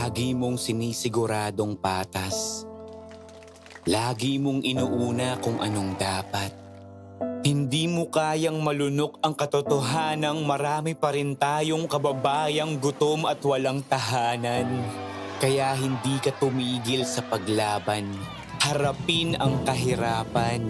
Lagi mong sinisiguradong patas. Lagi mong inuuna kung anong dapat. Hindi mo kayang malunok ang katotohanang marami pa rin tayong kababayang gutom at walang tahanan. Kaya hindi ka tumigil sa paglaban. Harapin ang kahirapan.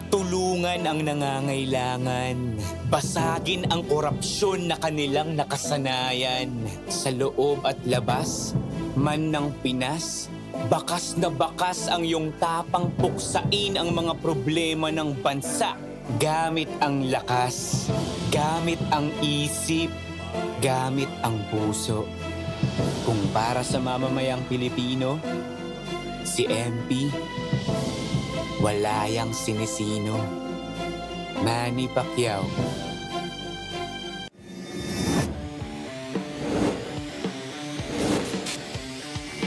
Tulungan ang nangangailangan. Basagin ang korupsyon na kanilang nakasanayan. Sa loob at labas, man ng Pinas, bakas na bakas ang iyong tapang puksain ang mga problema ng bansa. Gamit ang lakas, gamit ang isip, gamit ang puso. Kung para sa mamamayang Pilipino, si MP, wala yang sinisino. Manny Pacquiao.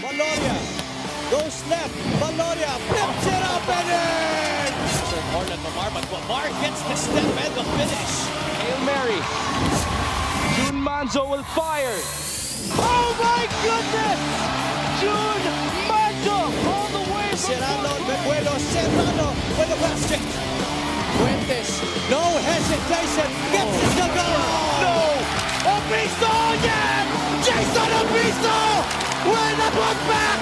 Valoria goes left. Valoria flips it up and in! Orlan Lamar, but Lamar gets the step and the finish. Hail Mary. June Manzo will fire. Oh my goodness! June Manzo all the way from Serrano, Bebuelo, Serrano with the basket. Fuentes, no hesitation, gets it to go! No! Obisto, yeah! Jason Obisto with the put back!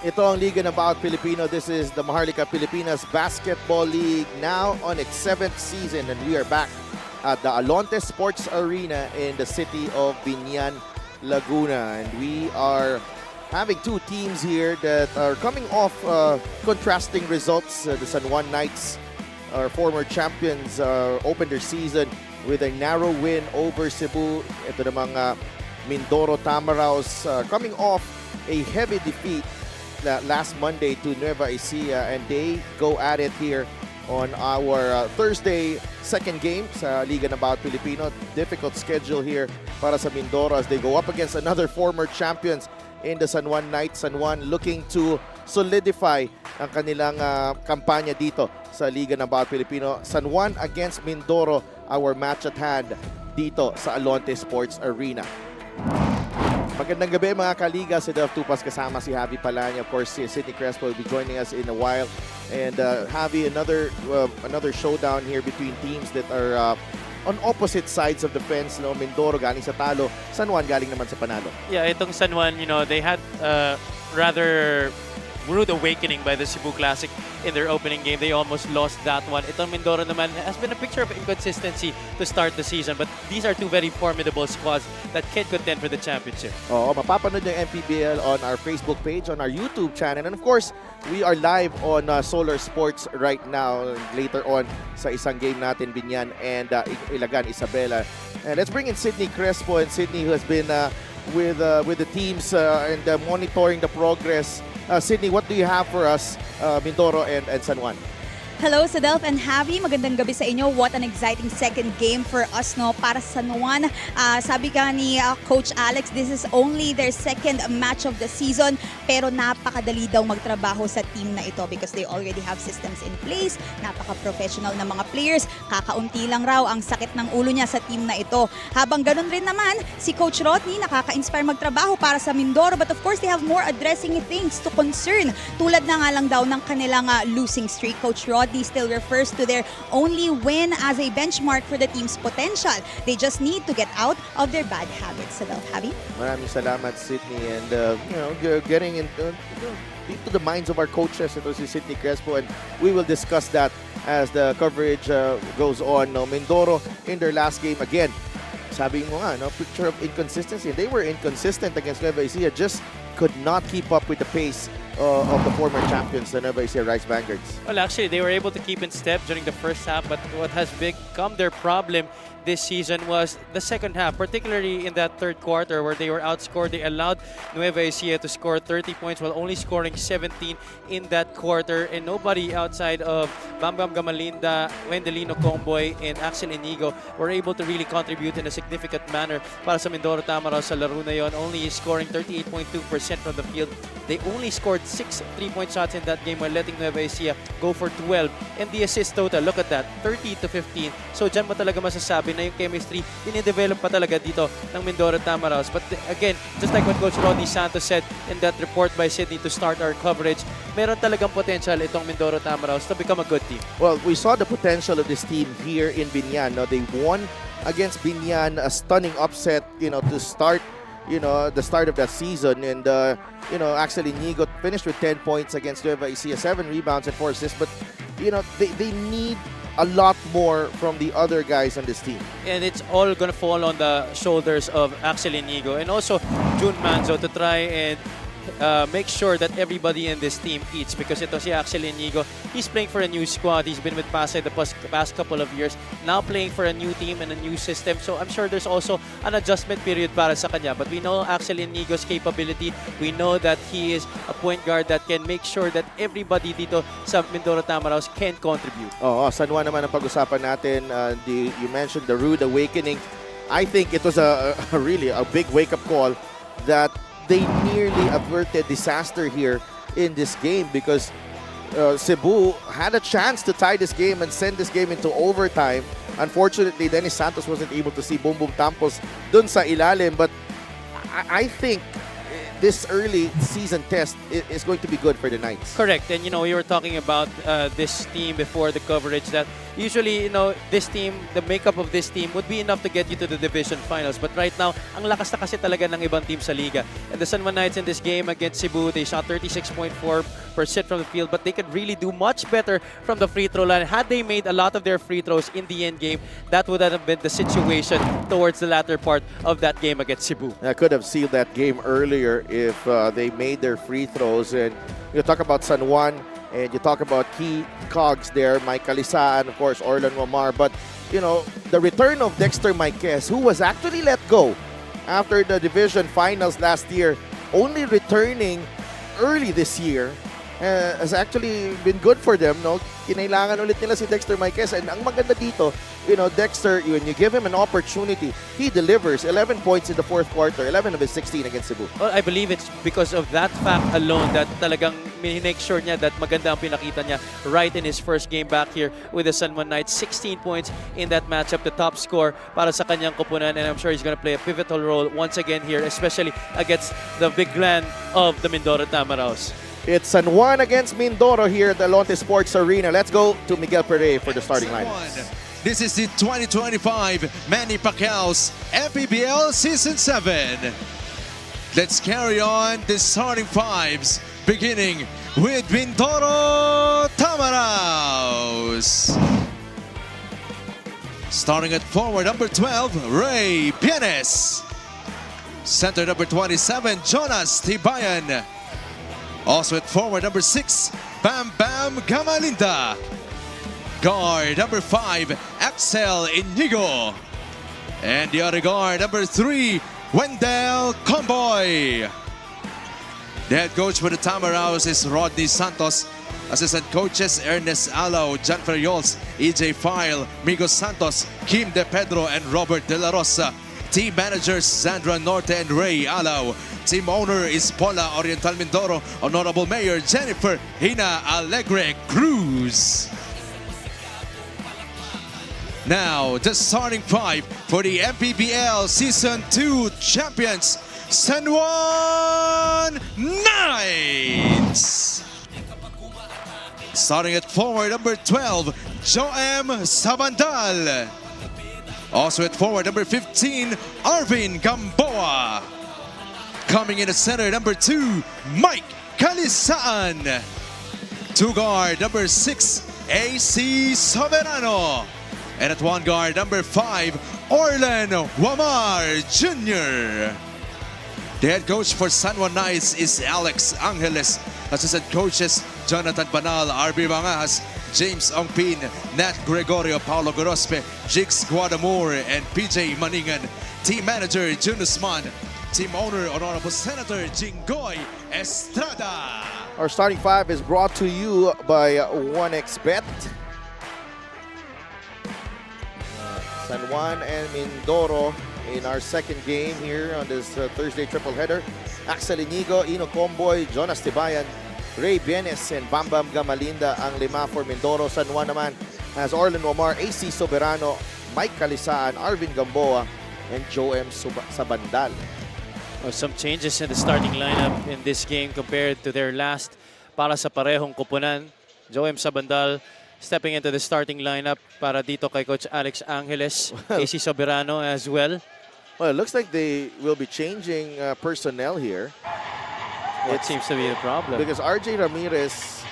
Ito ang Liga ng Bawat Pilipino. This is the Maharlika Pilipinas Basketball League, now on its 7th season, and we are back at the Alonte Sports Arena in the city of Biñan, Laguna. And we are having two teams here that are coming off contrasting results. The San Juan Knights, our former champions, opened their season with a narrow win over Cebu. Ito namang Mindoro Tamaraws coming off a heavy defeat last Monday to Nueva Ecija, and they go at it here on our Thursday second game sa Liga ng Bawat Pilipino. Difficult schedule here para sa Mindoro as they go up against another former champions in the San Juan Knights. San Juan looking to solidify ang kanilang kampanya dito sa Liga ng Bawat Pilipino. San Juan against Mindoro, our match at hand dito sa Alonte Sports Arena. Magandang gabi mga kaliga, si Delph Tupas kasama si Javi Palanya. Of course, si Sidney Crespo will be joining us in a while. And Javi, another showdown here between teams that are on opposite sides of the fence. No? Mindoro galing sa talo, San Juan galing naman sa panalo. Yeah, itong San Juan, they had rather rude awakening by the Cebu Classic in their opening game. They almost lost that one. Itong Mindoro naman has been a picture of inconsistency to start the season, but these are two very formidable squads that can contend for the championship. Oo, mapapanood yung MPBL on our Facebook page, on our YouTube channel, and of course, we are live on Solar Sports right now, later on sa isang game natin, Biñan and Ilagan, Isabela. And let's bring in Sidney Crespo, and Sidney who has been with the teams and monitoring the progress. Sidney, what do you have for us, Mindoro and San Juan? Hello sa Delph and Javi. Magandang gabi sa inyo. What an exciting second game for us, no, para sa San Juan. Sabi ka ni Coach Alex, this is only their second match of the season, pero napakadali daw magtrabaho sa team na ito because they already have systems in place. Napaka-professional na mga players. Kakaunti lang raw ang sakit ng ulo niya sa team na ito. Habang ganun rin naman, si Coach Rodney nakaka-inspire magtrabaho para sa Mindoro, but of course they have more addressing things to concern. Tulad na nga lang daw ng kanilang losing streak. Coach Rodney still refers to their only win as a benchmark for the team's potential. They just need to get out of their bad habits. So, Javi? Maraming salamat, Sidney. And, getting into the minds of our coaches. Ito si Sidney Crespo. And we will discuss that as the coverage goes on. No, Mindoro, in their last game, again, sabi mo nga, no, picture of inconsistency. They were inconsistent against Nueva Ecija. Just could not keep up with the pace of the former champions, the Nueva Ecija Rice Vanguards. Well, actually, they were able to keep in step during the first half, but what has become their problem this season was the second half, particularly in that third quarter where they were outscored. They allowed Nueva Ecija to score 30 points while only scoring 17 in that quarter, and nobody outside of Bam Bam Gamalinda, Wendelino Comboy, and Axel Inigo were able to really contribute in a significant manner para sa Mindoro Tamaraw sa laro na yon, only scoring 38.2% from the field. They only scored 6 3-point shots in that game while letting Nueva Ecija go for 12. And the assist total, look at that, 30-15. So dyan mo talaga masasabi na yung chemistry dinidevelop pa talaga dito ng Mindoro Tamaraws. But again, just like what Coach Rodney Santos said in that report by Sydney to start our coverage, meron talagang potential itong Mindoro Tamaraws to become a good team. Well, we saw the potential of this team here in Binyan. No, they won against Binyan, a stunning upset, to start, the start of that season. And, actually, Nigo finished with 10 points against Nueva Ecija, 7 rebounds and 4 assists. But, they need a lot more from the other guys on this team. And it's all going to fall on the shoulders of Axel Inigo and also Jun Manzo to try and make sure that everybody in this team eats, because ito si Axel Inigo, he's playing for a new squad. He's been with Pasay the past couple of years, now playing for a new team and a new system. So I'm sure there's also an adjustment period para sa kanya. But we know Axel Inigo's capability. We know that he is a point guard that can make sure that everybody dito sa Mindoro Tamaraws can contribute. San Juan naman ang pag-usapan natin. You mentioned the rude awakening. I think it was a really a big wake-up call that they nearly averted disaster here in this game, because Cebu had a chance to tie this game and send this game into overtime. Unfortunately, Dennis Santos wasn't able to see Boom Boom Tampos dun sa ilalim, but I think this early season test is going to be good for the Knights. Correct. And, we were talking about this team before the coverage that usually, this team, the makeup of this team would be enough to get you to the division finals. But right now, ang lakas na kasi talaga ng ibang team sa liga. And the San Juan Knights in this game against Cebu, they shot 36.4% from the field, but they could really do much better from the free throw line. Had they made a lot of their free throws in the end game, that would have been the situation towards the latter part of that game against Cebu. I could have sealed that game earlier if they made their free throws. And you talk about San Juan, and you talk about key cogs there, Mike Calisa and of course Orlan Wamar. But the return of Dexter Maiquez, who was actually let go after the division finals last year, only returning early this year, has actually been good for them. Kinailangan ulit nila si Dexter Maiquez, and ang maganda dito, Dexter, when you give him an opportunity, he delivers. 11 points in the fourth quarter, 11 of his 16 against Cebu. Well, I believe it's because of that fact alone that talagang make sure niya that maganda ang pinakita niya right in his first game back here with the San Juan Knights. 16 points in that matchup, the top score para sa kanyang koponan, and I'm sure he's going to play a pivotal role once again here, especially against the big clan of the Mindoro Tamaraws. It's San Juan against Mindoro here at the Alonte Sports Arena. Let's go to Miguel Pere for the starting lineup. This is the 2025 Manny Pacquiao's MPBL Season 7. Let's carry on the starting fives, beginning with Mindoro Tamaraws. Starting at forward, number 12, Ray Pienes. Center, number 27, Jonas Tibayan. Also at forward, number 6, Bam Bam Gamalinda. Guard, number 5, Axel Inigo. And the other guard, number 3, Wendell Comboy. The head coach for the Tamaraws is Rodney Santos. Assistant coaches, Ernest Alao, John Ferriols, EJ File, Migos Santos, Kim De Pedro, and Robert De La Rosa. Team managers, Sandra Norte and Ray Alao. Team owner is Paula Oriental Mindoro. Honorable Mayor, Jennifer Hina Alegre Cruz. Now, the starting five for the MPBL Season 2 champions, San Juan Knights. Starting at forward, number 12, Joem Sabandal. Also at forward, number 15, Arvin Gamboa. Coming in at center, number 2, Mike Calisaan. Two guard, number 6, AC Soberano. And at one guard, number 5, Orlan Wamar Jr. The head coach for San Juan Knights is Alex Angeles. Assistant coaches, Jonathan Banal, RB Mangas, James Ongpin, Nat Gregorio, Paulo Gorospe, Jigs Guadamore, and PJ Maningan. Team manager, Jun Usman. Team owner, Honorable Senator Jingoy Estrada. Our starting five is brought to you by 1xBet. San Juan and Mindoro in our second game here on this Thursday triple header. Axel Inigo, Ino Comboy, Jonas Tibayan, Ray Bienes and Bam Bam Gamalinda ang 5 for Mindoro. San Juan naman has Orlan Wamar, AC Soberano, Mike Calisaan, Arvin Gamboa, and Joe M. Sabandal. Well, some changes in the starting lineup in this game compared to their last para sa parehong kupunan. Joe M. Sabandal stepping into the starting lineup para dito kay Coach Alex Angeles. AC Soberano as well. Well, it looks like they will be changing personnel here. What seems to be the problem? Because RJ Ramirez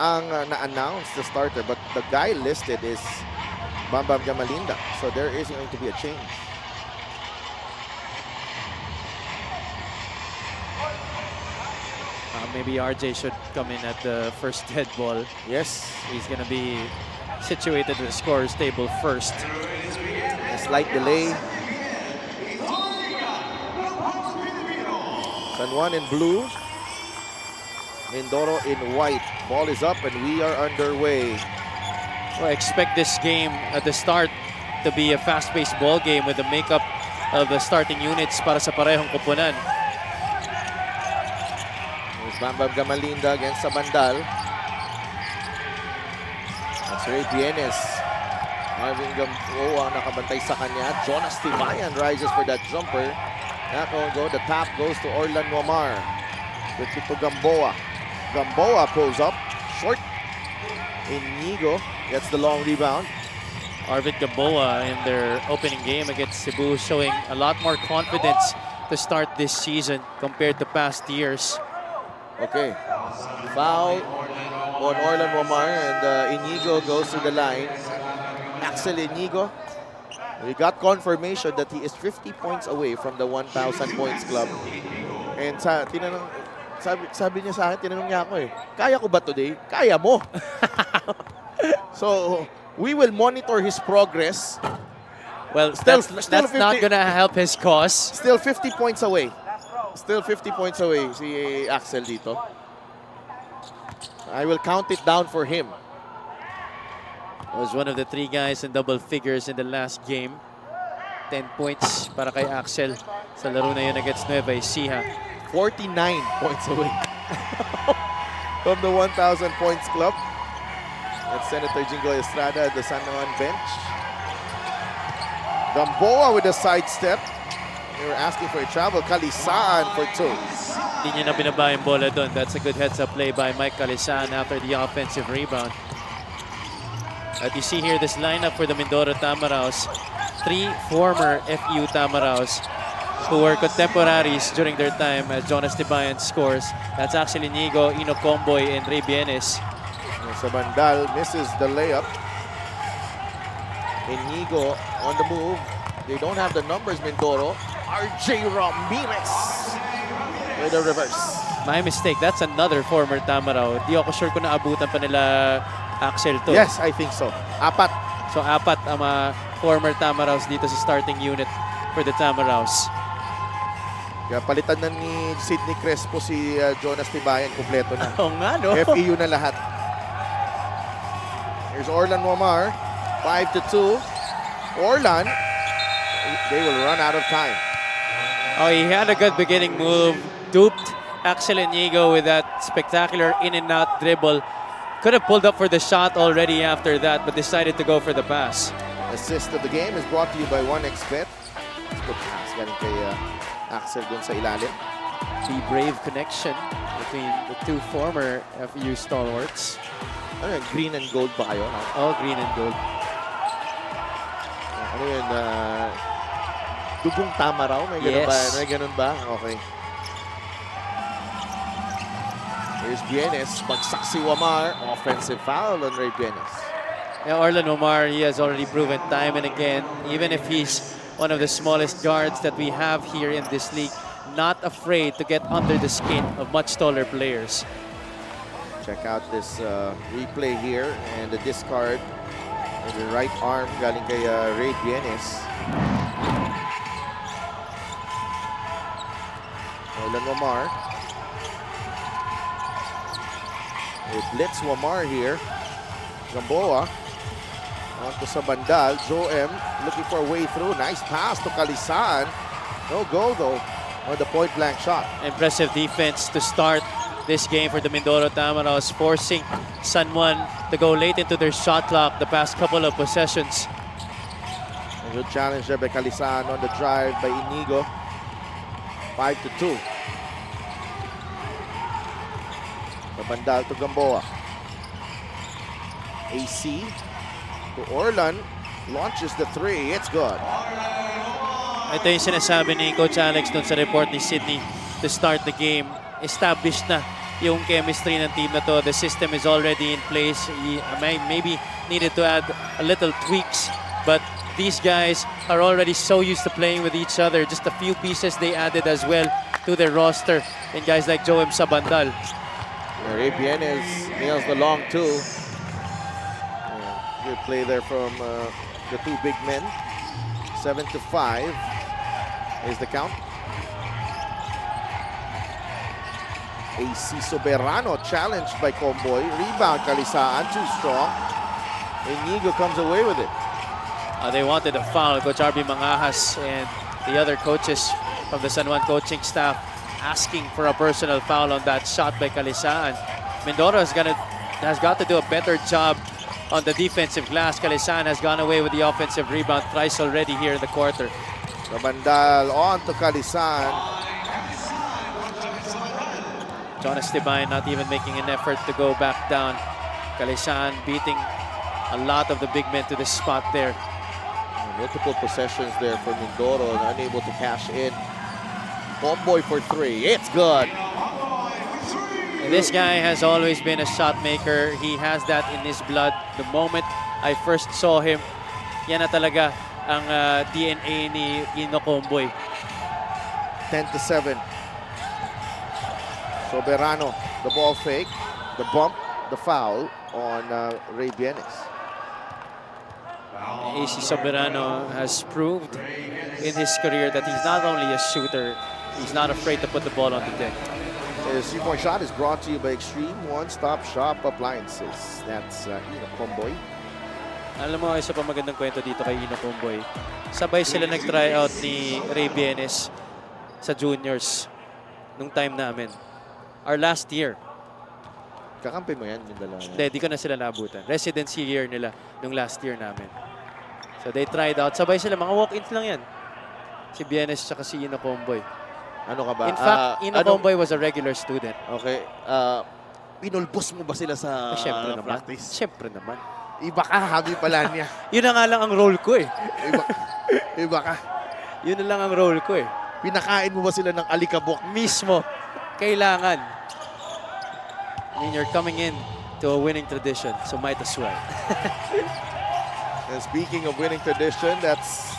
ang na-announce the starter, but the guy listed is Bam Bam Gamalinda. So there is going to be a change. Maybe RJ should come in at the first dead ball. Yes, He's going to be situated with the scorer's table first. a slight delay. San Juan in blue, Mindoro in white. Ball is up and we are underway. Well, I expect this game at the start to be a fast-paced ball game with the makeup of the starting units para sa parehong kupunan. There's Bam Bam Gamalinda against Sabandal. That's Ray Bienes. Marvin Gamboa nakabantay sa kanya. Jonas Tibayan rises for that jumper. That won't go. The tap goes to Orlan Wamar. With to Gamboa. Gamboa pulls up. Short. Inigo gets the long rebound. Arvin Gamboa in their opening game against Cebu showing a lot more confidence to start this season compared to past years. Okay. Foul on Orlan Wamar and Inigo goes to the line. Axel Inigo. We got confirmation that he is 50 points away from the 1,000 points club. And sabi niya sa akin, tinanong niya ako kaya ko ba today? Kaya mo. So, we will monitor his progress. Well, Still that's 50 not going to help his cause. Still 50 points away. Still 50 points away si Axel dito. I will count it down for him. Was one of the 3 guys in double figures in the last game. 10 points para kay Axel sa laro na yun against Nueva Ecija. 49 points away from the 1,000 points club. That's Senator Jingo Estrada at the San Juan bench. Gamboa with a sidestep. They were asking for a travel. Calisaan for 2. Hindi niya na binaba yung bola doon. That's a good heads-up play by Mike Calisaan after the offensive rebound. As you see here, this lineup for the Mindoro Tamaraws, 3 former FU Tamaraws who were contemporaries during their time as Jonas Tibayan scores. That's actually Inigo, Ino Comboy, and Ray Bienes. Sabandal misses the layup. Inigo on the move. They don't have the numbers, Mindoro. RJ Ramirez with a reverse. My mistake, that's another former Tamaraw. Di ako sure kung naabutan pa nila Axel to. Yes, I think so. 4. So 4 ang mga former Tamaraws dito sa starting unit for the Tamaraws. Kaya palitan na ni Sidney Crespo si Jonas Tibayan. Kompleto na. Oo nga, no? FEU na lahat. Here's Orlan Wamar. 5-2. Orlan, they will run out of time. Oh, he had a good beginning move. Duped Axel Inigo with that spectacular in and out dribble. Could have pulled up for the shot already after that, but decided to go for the pass. Assist of the game is brought to you by 1xBet. Good pass galing kay Axel dun sa ilalim. The brave connection between the 2 former FU stalwarts. Ano yun? Green and gold ba kayo? All green and gold. Ano yun? Dugong Tamaraw? May ganun Yes. ba? May ganun ba? Okay. Here's Bienes. Bagsak si Wamar. Offensive foul on Ray Bienes. Now, Orlan Wamar, he has already proven time and again, even if he's one of the smallest guards that we have here in this league, not afraid to get under the skin of much taller players. Check out this replay here and the discard with the right arm galing kay Ray Bienes. Orlan Wamar. A blitz Wamar here. Gamboa. Onto sa bandal. Joe M. looking for a way through. Nice pass to Calisaan. No goal though. on the point-blank shot. Impressive defense to start this game for the Mindoro Tamaraws, forcing San Juan to go late into their shot clock the past couple of possessions. A good challenge there by Calisan on the drive by Inigo. 5-2. Bandal to Gamboa. AC to Orlan. Launches the three. It's good. Ito yung sinasabi ni Coach Alex dun sa report ni Sydney to start the game. Established na yung chemistry ng team na to. The system is already in place. Maybe needed to add a little tweaks, but these guys are already so used to playing with each other. Just a few pieces they added as well to their roster. And guys like Joem Sabandal. Bienes nails the long two. Good play there from the two big men. 7-5 is the count. AC Soberano challenged by Comboy. Rebound Calisaan, too strong. Inigo comes away with it. They wanted a foul. Coach RB Mangajas and the other coaches from the San Juan coaching staff asking for a personal foul on that shot by Calisaan. Mindoro has got to do a better job on the defensive glass. Calisaan has gone away with the offensive rebound thrice already here in the quarter. Bandal on to Calisan. Jonas Tibay not even making an effort to go back down. Calisaan beating a lot of the big men to the spot there. Multiple possessions there for Mindoro and unable to cash in. Comboy for three. It's good. And this guy has always been a shot maker. He has that in his blood. The moment I first saw him, yan na talaga ang DNA ni Ino Comboy. 10-7. Soberano, the ball fake, the bump, the foul on Ray Bienes. AC Soberano has proved in his career that he's not only a shooter, he's not afraid to put the ball on the deck. His three-point shot is brought to you by Extreme One-Stop Shop Appliances. That's Ino Comboy. Alam mo, isa pa magandang kwento dito kay Ino Comboy. Sabay sila nag-try out ni Ray Bienes sa juniors nung time namin. Our last year. Kakampi mo yan, yung dalawa. Hindi, di ko na sila nabutan. Residency year nila nung last year namin. So they tried out. Sabay sila, mga walk-ins lang yan. Si Bienes at si Ino Comboy. Ano ka ba? In fact, Ino Comboy was a regular student. Okay. Pinulbos mo ba sila sa Siyempre naman. practice? Siyempre naman. Iba ka, habi pala niya. Yun na nga lang ang role ko eh. Iba ka. Yun na lang ang role ko eh. Pinakain mo ba sila ng alikabok? Mismo. Kailangan. I mean, you're coming in to a winning tradition, so might as well. And speaking of winning tradition, that's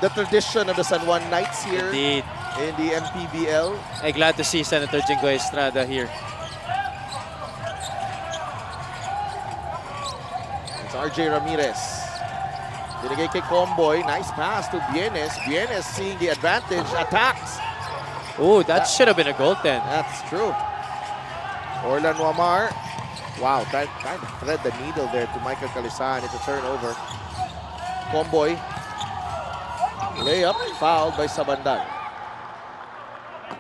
the tradition of the San Juan Knights here Indeed. in the MPBL. I'm glad to see Senator Jingo Estrada here. It's RJ Ramirez. Binigay kay Comboy. Nice pass to Bienes. Bienes seeing the advantage. Attacks. Oh, that should have been a goal then. That's true. Orlan Wamar. Wow, trying to thread the needle there to Michael Calisan. It's a turnover. Comboy. Layup. Fouled by Sabandal.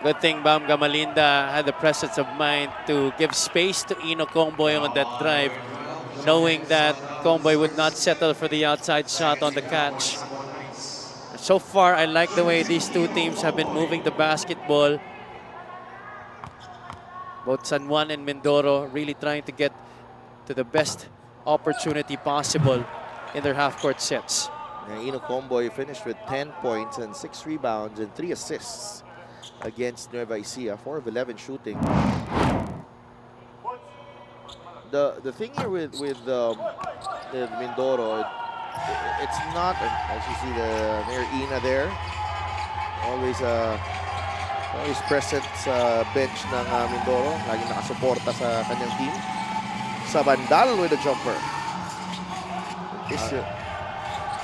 Good thing Bam Gamalinda had the presence of mind to give space to Ino Comboy on that drive, knowing that Comboy would not settle for the outside shot on the catch. So far, I like the way these two teams have been moving the basketball. Both San Juan and Mindoro really trying to get to the best opportunity possible in their half-court sets. Ino Comboy finished with 10 points and 6 rebounds and 3 assists against Nueva Ecija. 4 of 11 shooting. The thing here with Mindoro, it's not, as you see the Mayor Ina there, always present sa bench ng Mindoro, laging nakasuporta sa kanyang team. Sabandal with a jumper.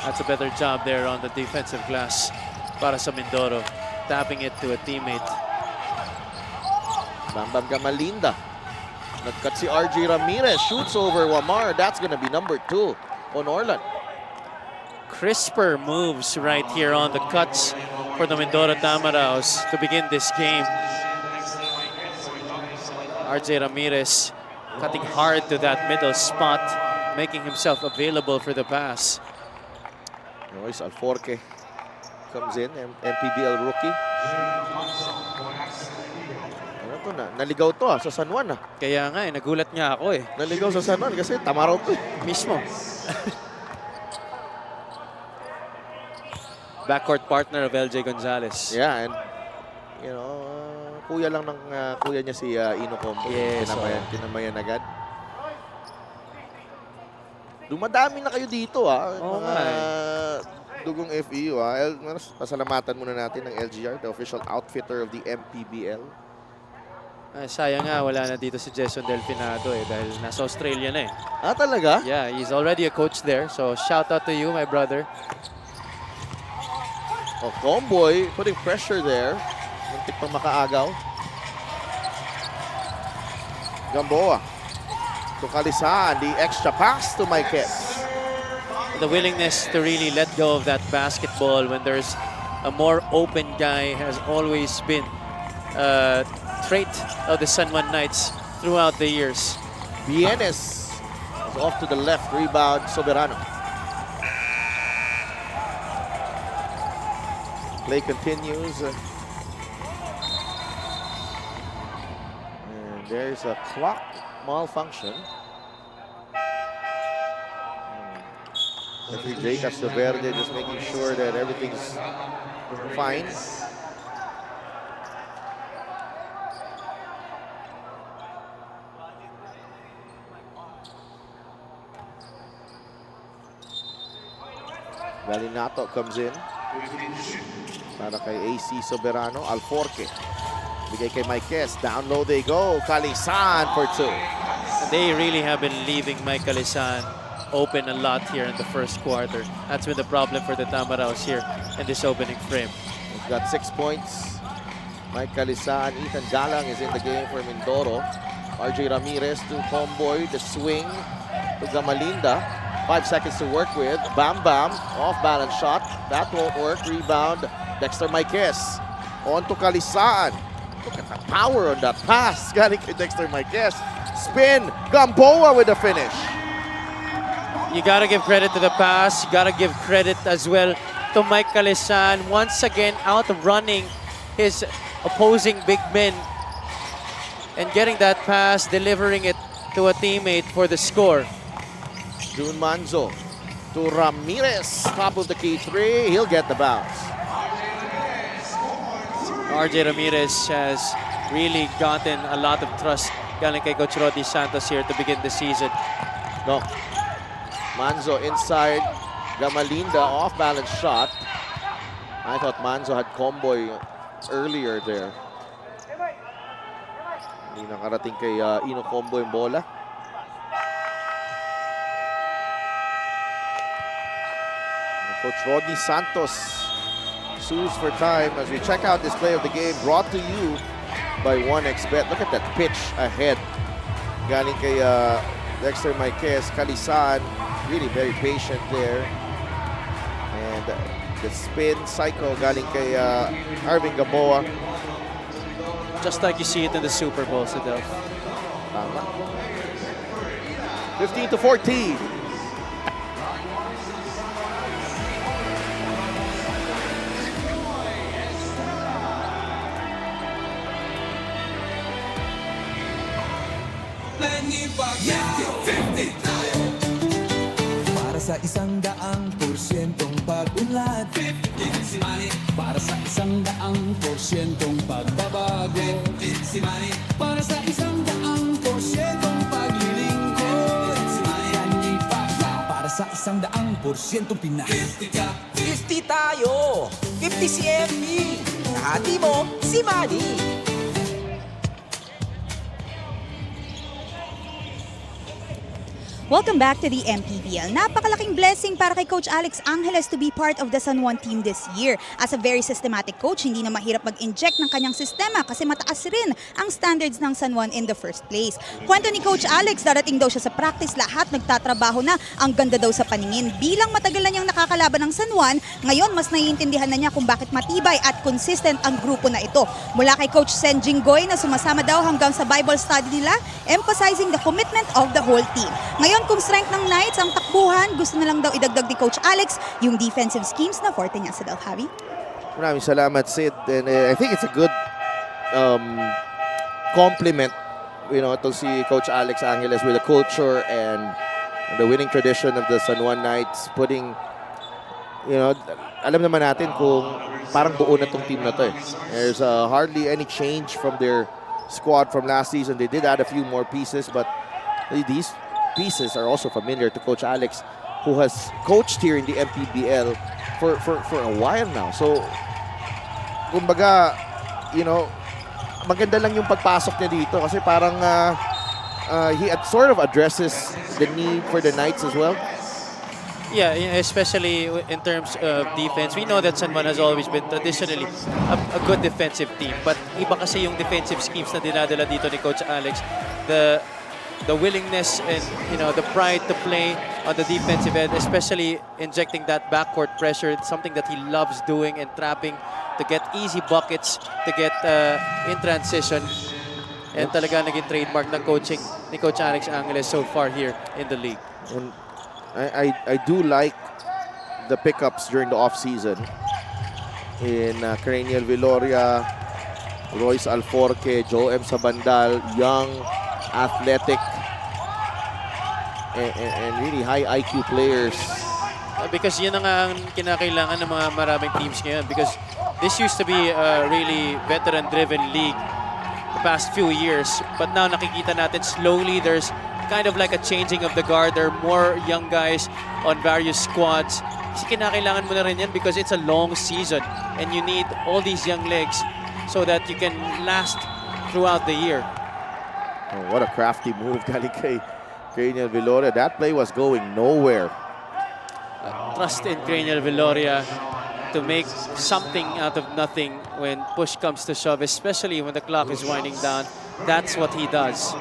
That's a better job there on the defensive glass para sa Mindoro, tapping it to a teammate. Bambam Gamalinda. Nagcut si RJ Ramirez, shoots over Wamar. That's gonna be number 2 on Orlan. Crisper moves right here on the cuts for the Mindoro Tamaraos to begin this game. RJ Ramirez cutting hard to that middle spot, making himself available for the pass. Noise Alforque comes in, MPBL rookie. Ano to na? Naligaw to sa San Juan Kaya nga nagulat nga ako Naligaw sa San Juan kasi Tamaraw to Mismo. Backcourt partner of LJ Gonzalez. Yeah, and you know, kuya lang ng kuya niya si Ino Combo. Yes, Kinamayan agad. Dumadami na kayo dito mga dugong FEU Pasalamatan muna natin ng LGR, the official outfitter of the MPBL. Sayang nga wala na dito si Jason Delfinado dahil nasa Australia na Talaga? Yeah, he's already a coach there. So shout out to you, my brother. Comboy putting pressure there. Muntik pang makaagaw. Gamboa. To Kalisan, the extra pass to Marquez. The willingness to really let go of that basketball when there's a more open guy has always been a trait of the San Juan Knights throughout the years. Bienes is off to the left, rebound Soberano. Play continues. And there's a clock malfunction. Referee Jay Castroverde just making sure that everything's fine. Valinato comes in para kay AC Soberano. Alforque bigay kay Marquez, down low they go. Kalisan for two. They really have been leaving Mike Calisan open a lot here in the first quarter. That's been the problem for the Tamaraos here in this opening frame. He's got 6 points. Mike Calisan, Ethan Galang is in the game for Mindoro. RJ Ramirez to Comboy, the swing to Gamalinda. 5 seconds to work with. Bam Bam, off balance shot. That won't work. Rebound, Dexter Marquez. On to Calisan. Look at the power on that pass. Galing kay Dexter Marquez. Spin, Gamboa with the finish. You gotta give credit to the pass. You gotta give credit as well to Mike Calisan. Once again, out running his opposing big men and getting that pass, delivering it to a teammate for the score. June Manzo to Ramirez. Top of the key three. He'll get the bounce. RJ Ramirez has really gotten a lot of trust galing kay Coach Rodney Santos here to begin the season. No. Manzo inside. Gamalinda, off-balance shot. I thought Manzo had Comboy earlier there. Hindi nakarating kay Ino Comboy yung bola. And Coach Rodney Santos sues for time as we check out this play of the game brought to you by 1xBet. Look at that pitch ahead. Galing kay Dexter Marquez. Calisan really very patient there. And the spin cycle galing kay Arvin Gamboa. Just like you see it in the Super Bowl, Sidel. Tama. 15-14. Para sa 100% pag-unlad, para sa 100% pagbabago, para sa 100% paglilingkod, para sa 100% Pinas. 50 tayo! 50 si MP! Kahati mo, si Manny! Welcome back to the MPBL. Napakalaking blessing para kay Coach Alex Angeles to be part of the San Juan team this year. As a very systematic coach, hindi na mahirap mag-inject ng kanyang sistema kasi mataas rin ang standards ng San Juan in the first place. Kwento ni Coach Alex, darating daw siya sa practice, lahat nagtatrabaho na, ang ganda daw sa paningin. Bilang matagal na niyang nakakalaban ng San Juan, ngayon mas naiintindihan na niya kung bakit matibay at consistent ang grupo na ito. Mula kay Coach Sen Jinggoy na sumasama daw hanggang sa Bible study nila, emphasizing the commitment of the whole team. Ngayon, kung strength ng Knights ang takbuhan, gusto na lang daw idagdag ni Coach Alex yung defensive schemes na forte niya sa Delhavi. Maraming salamat, Sid. And I think it's a good compliment, to see Coach Alex Angeles with the culture and the winning tradition of the San Juan Knights putting, alam naman natin kung parang buo na tong team na to eh. There's hardly any change from their squad from last season. They did add a few more pieces, but these pieces are also familiar to Coach Alex, who has coached here in the MPBL for a while now. So, kumbaga, maganda lang yung pagpasok niya dito kasi parang he sort of addresses the need for the Knights as well. Yeah, especially in terms of defense. We know that San Juan has always been traditionally a good defensive team. But iba kasi yung defensive schemes na dinadala dito ni Coach Alex. The willingness and the pride to play on the defensive end, especially injecting that backcourt pressure, it's something that he loves doing and trapping to get easy buckets, to get in transition. And talaga naging trademark ng coaching ni Coach Alex Angeles so far here in the league. And I do like the pickups during the off-season in Cranial Viloria, Royce Alforque, Joe M. Sabandal, young, athletic, and really high IQ players. Because yun ang kinakailangan ng mga maraming teams ngayon. Because this used to be a really veteran-driven league the past few years. But now nakikita natin slowly there's kind of like a changing of the guard. There are more young guys on various squads. Kasi kinakailangan mo na rin yan because it's a long season. And you need all these young legs so that you can last throughout the year. Oh, what a crafty move, galing kay Cranial Viloria. That play was going nowhere. Trust in Cranial Viloria to make something out of nothing when push comes to shove, especially when the clock is winding down. That's what he does.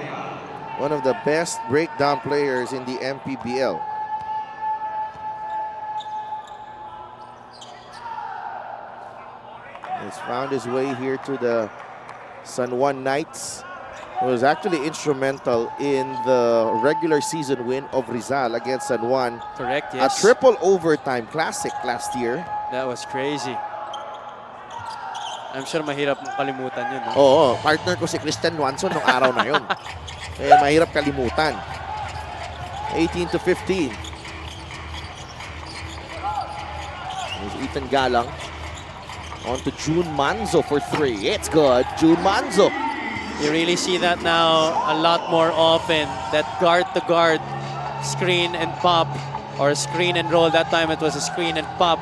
One of the best breakdown players in the MPBL. He's found his way here to the San Juan Knights. He was actually instrumental in the regular season win of Rizal against San Juan. Correct, yes. A triple overtime classic last year. That was crazy. I'm sure mahirap mong kalimutan yun. No? Oo, partner ko si Christian Wanson nung araw na yun. Mahirap kalimutan. 18-15. There's Ethan Galang. On to June Manzo for three. It's good. June Manzo. You really see that now a lot more often. That guard-to-guard screen and pop or screen and roll. That time it was a screen and pop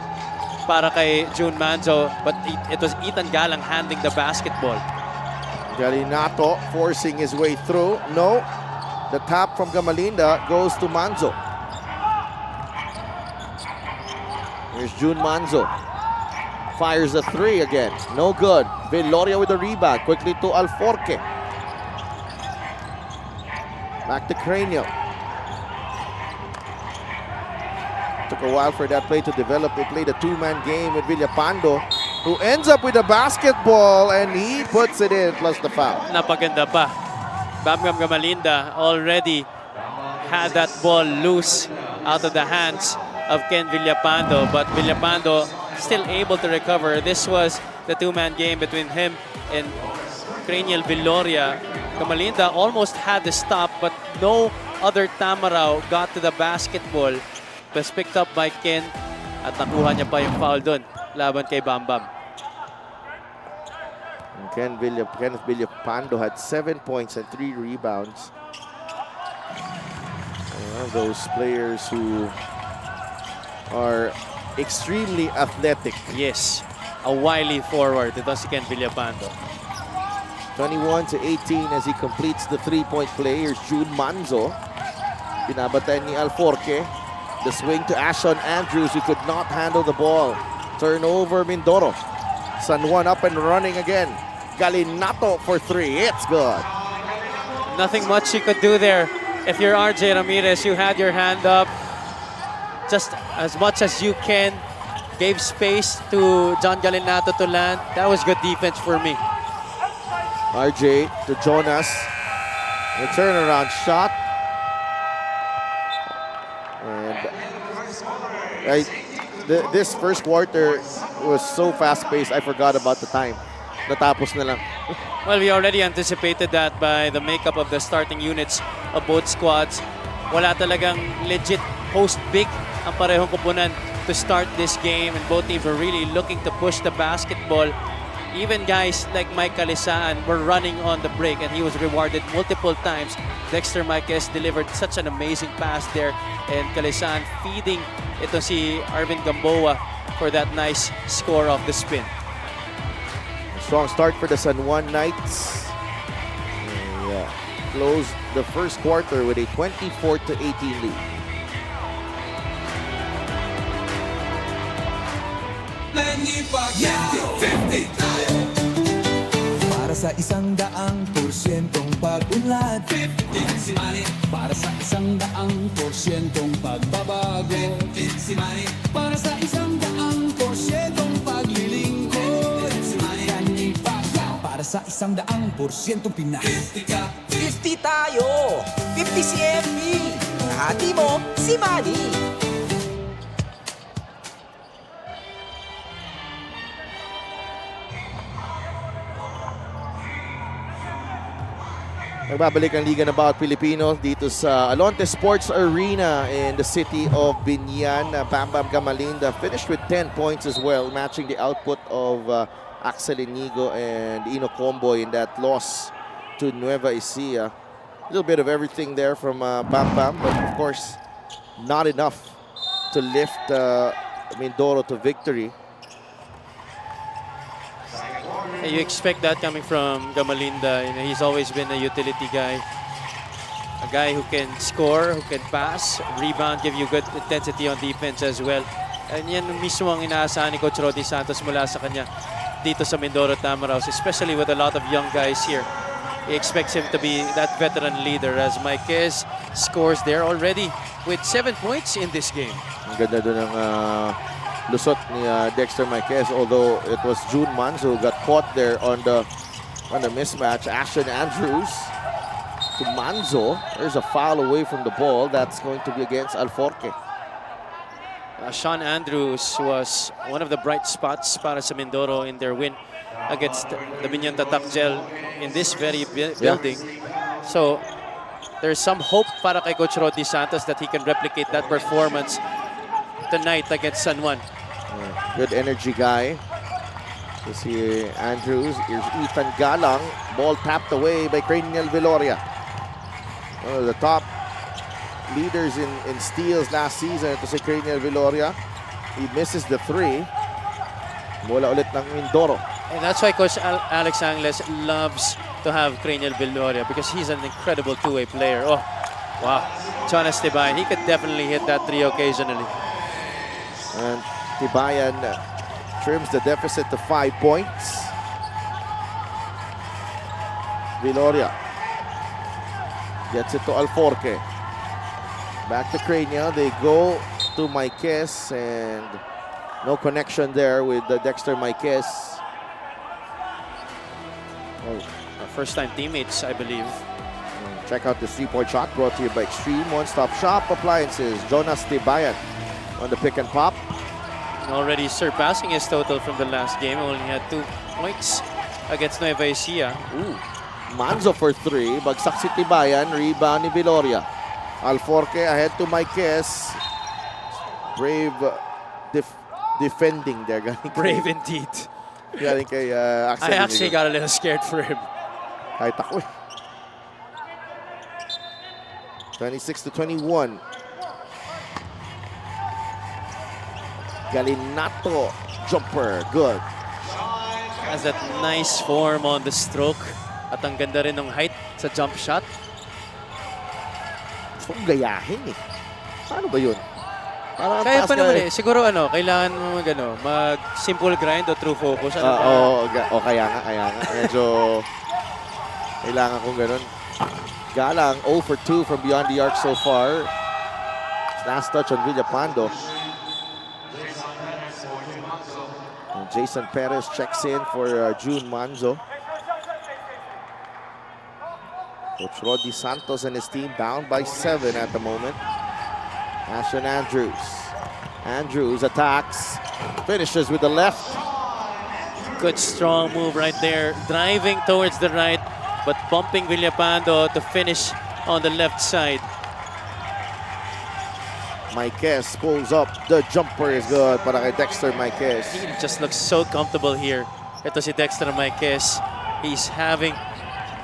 para kay June Manzo. But it was Ethan Galang handling the basketball. Galinato forcing his way through. No. The tap from Gamalinda goes to Manzo. Here's June Manzo. Fires the three again. No good. Viloria with the rebound. Quickly to Alforque. Back to Cranial. Took a while for that play to develop. They played a two-man game with Villapando, who ends up with a basketball, and he puts it in, plus the foul. Napaganda pa. Bam Gamalinda already had that ball loose out of the hands of Ken Villapando, but Villapando still able to recover. This was the two-man game between him and Cranial Viloria. Gamalinda almost had the stop, but no other Tamaraw got to the basketball. Was picked up by Ken at nakuha niya pa yung foul dun laban kay Bambam. Kenneth Villapando had 7 points and 3 rebounds. One of those players who are extremely athletic. Yes, a wily forward. Ito si Ken Villapando. 21-18 as he completes the three-point play. Here's June Manzo. Binabantayan ni Alforque. The swing to Ashon Andrews, who could not handle the ball. Turnover Mindoro. San Juan up and running again. Galinato for 3. It's good. Nothing much you could do there. If you're RJ Ramirez, you had your hand up just as much as you can. Gave space to John Galinato to land. That was good defense for me. RJ to Jonas. The turnaround shot. And this first quarter was so fast-paced, I forgot about the time. Natapos na lang. Well, we already anticipated that by the makeup of the starting units of both squads. Wala talagang legit post big ang parehong kupunan to start this game, and both teams were really looking to push the basketball. Even guys like Mike Calisaan were running on the break, and he was rewarded multiple times. Dexter Marquez delivered such an amazing pass there, and Calisaan feeding ito si Arvin Gamboa for that nice score off the spin. Strong start for the San Juan Knights. Yeah. Closed the first quarter with a 24-18 lead. Para sa 100%'ong pag-unlad, 15 si Manny. Para sa 100%'ong pagbabago, 15 si Manny. Para sa 100%'ong paglilingkod, 15 si Manny. Para sa 100%'ong Pinas, 50 tayo! 50 si MB! Kahati mo, si Manny! Nagbabalik ang Liga ng Bawat Pilipino dito sa Alonte Sports Arena in the city of Binyan. Bam Bam Gamalinda finished with 10 points as well, matching the output of Axel Inigo and Ino Comboy in that loss to Nueva Ecija. A little bit of everything there from Bam Bam, but of course not enough to lift Mindoro to victory. You expect that coming from Gamalinda. You know, he's always been a utility guy. A guy who can score, who can pass, rebound, give you good intensity on defense as well. And yan mismo ang inaasahan ni Coach Rodi Santos mula sa kanya dito sa Mindoro Tamaraws, especially with a lot of young guys here. He expects him to be that veteran leader as Marquez scores there already with 7 points in this game. Ang ganda doon ng lusot ni Dexter Marquez, although it was June Manzo who got caught there on the mismatch. Ashton Andrews to Manzo. There's a foul away from the ball. That's going to be against Alforque. Sean Andrews was one of the bright spots para sa Mindoro in their win against the Binyan Tatak Gel in this very building. So there's some hope para kay Coach Rodi Santos that he can replicate that performance tonight against San Juan. Good energy guy. You see Andrews. Here's Ethan Galang. Ball tapped away by Craniel Viloria. One of the top leaders in steals last season. Ito si Craniel Viloria. He misses the 3. Bola ulit ng Mindoro. And that's why Coach Alex Angles loves to have Craniel Viloria, because he's an incredible two-way player. Oh, wow. Jonas Tibayan, he could definitely hit that 3 occasionally. And Tibayan trims the deficit to 5 points. Viloria gets it to Alforque. Back to Craniel. They go to Marquez, and no connection there with Dexter Marquez. Oh, first-time teammates, I believe. Check out the 3-point shot brought to you by Extreme One-Stop Shop Appliances. Jonas Tibayan on the pick and pop. Already surpassing his total from the last game. Only had 2 points against Nueva Ecija. Ooh. Manzo for 3. Bagsak si Tibayan. Rebound ni Viloria. Alforque ahead to Marquez. Brave defending there. Brave indeed. Galing kay Axel. I actually got a little scared for him. Kahit ako eh. 26-21. Galinato jumper. Good. Has that nice form on the stroke. At ang ganda rin ng height sa jump shot. Gusto kong gayahin eh. Paano ba yun? Parang Kaya taas pa naman ka eh. Siguro kailangan mo mag simple grind o true focus. Ano ba? Kaya nga. Medyo kailangan kong ganun. Galang 0 for 2 from beyond the arc so far. Last touch on Villapando. And Jason Perez checks in for June Manzo. Coach Roddy Santos and his team down by 7 at the moment. Ashton Andrews. Andrews attacks. Finishes with the left. Good strong move right there. Driving towards the right, but bumping Villapando to finish on the left side. Marquez pulls up. The jumper is good para kay Dexter Marquez. He just looks so comfortable here. Ito si Dexter Marquez. He's having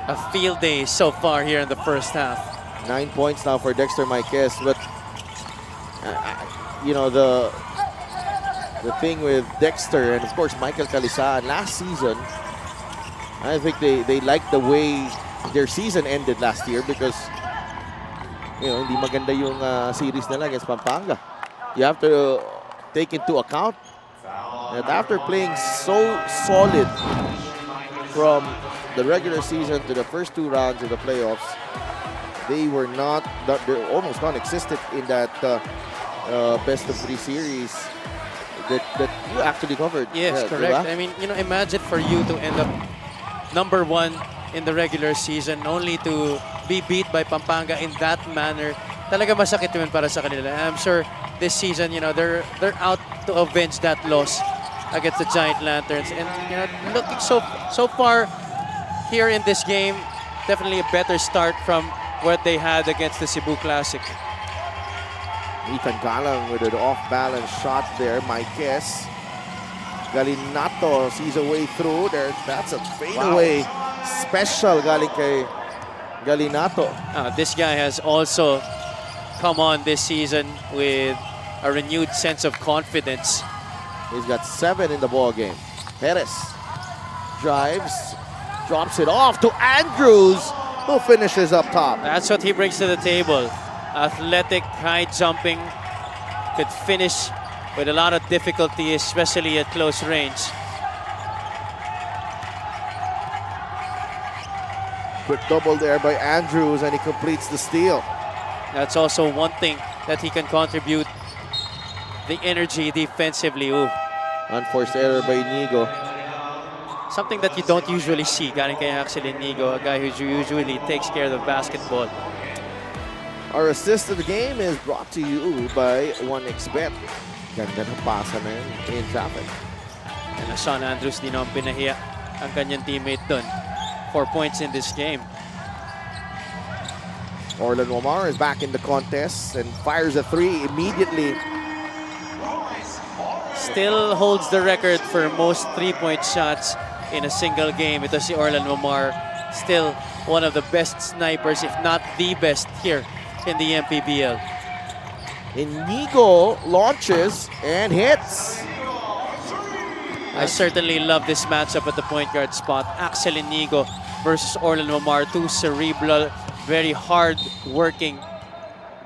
a field day so far here in the first half. 9 points now for Dexter Marquez, but you know the thing with Dexter and of course Michael Calisaan last season, I think they liked the way their season ended last year because hindi maganda yung series nila against Pampanga. You have to take into account that after playing so solid from the regular season to the first 2 rounds of the playoffs, they're almost non-existent in that best of 3 series that you actually covered. Yes, correct. Diba? I mean, imagine for you to end up number 1 in the regular season only to be beat by Pampanga in that manner. Talaga masakit yun para sa kanila. I'm sure this season, they're out to avenge that loss against the Giant Lanterns. And looking so far here in this game, definitely a better start from what they had against the Cebu Classic. Ethan Galang with an off-balance shot there. Marquez. Galinato sees a way through there. That's a fadeaway special galing kay Galinato. This guy has also come on this season with a renewed sense of confidence. He's got 7 in the ball game. Perez drives, drops it off to Andrews, who finishes up top. That's what he brings to the table. Athletic, high jumping, could finish with a lot of difficulty, especially at close range. Quick double there by Andrews, and he completes the steal. That's also one thing that he can contribute. The energy defensively. Ooh. Unforced error by Inigo. Something that you don't usually see. Galing kay Axel Inigo, a guy who usually takes care of the basketball. Our assist of the game is brought to you by 1xBet. Ganda ng pasa na yun in traffic. And Sean Andrews din ang pinahiya ang kanyang teammate doon. 4 points in this game. Orlan Omar is back in the contest and fires a 3 immediately. Still holds the record for most 3-point shots in a single game. Ito si Orlan Omar. Still one of the best snipers, if not the best here in the MPBL. Inigo launches and hits. I certainly love this matchup at the point guard spot. Axel Inigo versus Orlan Omar, 2 cerebral, very hard-working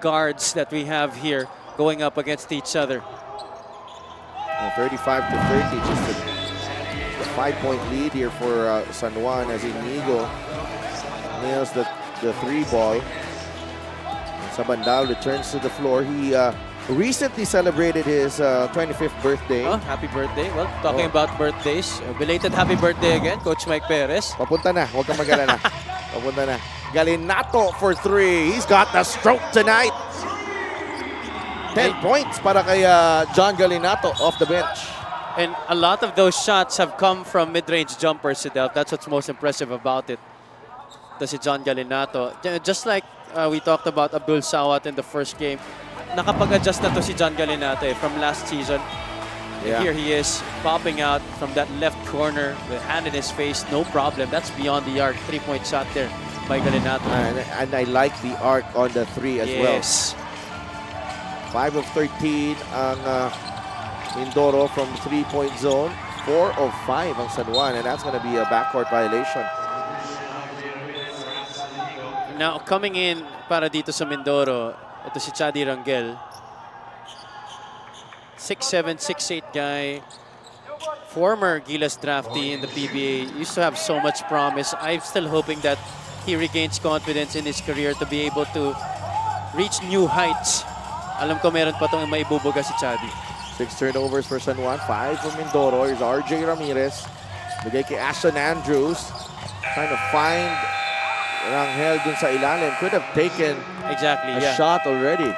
guards that we have here going up against each other. 35 to 30, just a 5-point lead here for San Juan as Inigo nails the 3 ball. Sabandal returns to the floor. He recently celebrated his 25th birthday. Oh, happy birthday. Well, talking about birthdays, belated happy birthday again, Coach Mike Perez. Papunta na, huwag kang mag-alala. Papunta na. Galinato for 3. He's got the stroke tonight. 10 points para kay John Galinato off the bench. And a lot of those shots have come from mid-range jumpers, Sidel. That's what's most impressive about it. Ito si John Galinato. Just like we talked about Abdul Sawat in the first game, nakapag-adjust na to si John Galinato from last season. Yeah. Here he is popping out from that left corner with hand in his face, no problem. That's beyond the arc. 3-point shot there by Galinato. And I like the arc on the 3 as well. Yes. 5 of 13 ang Mindoro from the 3-point zone. 4 of 5 ang San Juan, and that's going to be a backcourt violation. Now, coming in para dito sa Mindoro, ito si Chadi Rangel. 6'7", 6'8" guy. Former Gilas draftee in the PBA. Used to have so much promise. I'm still hoping that he regains confidence in his career to be able to reach new heights. Alam ko meron pa itong maibubuga si Chadi. 6 turnovers for San Juan, 5 for Mindoro. Here's RJ Ramirez. Bigay kay Ashton Andrews. Trying to find Rangel dun sa ilalim. Could have taken Exactly, a yeah. shot already.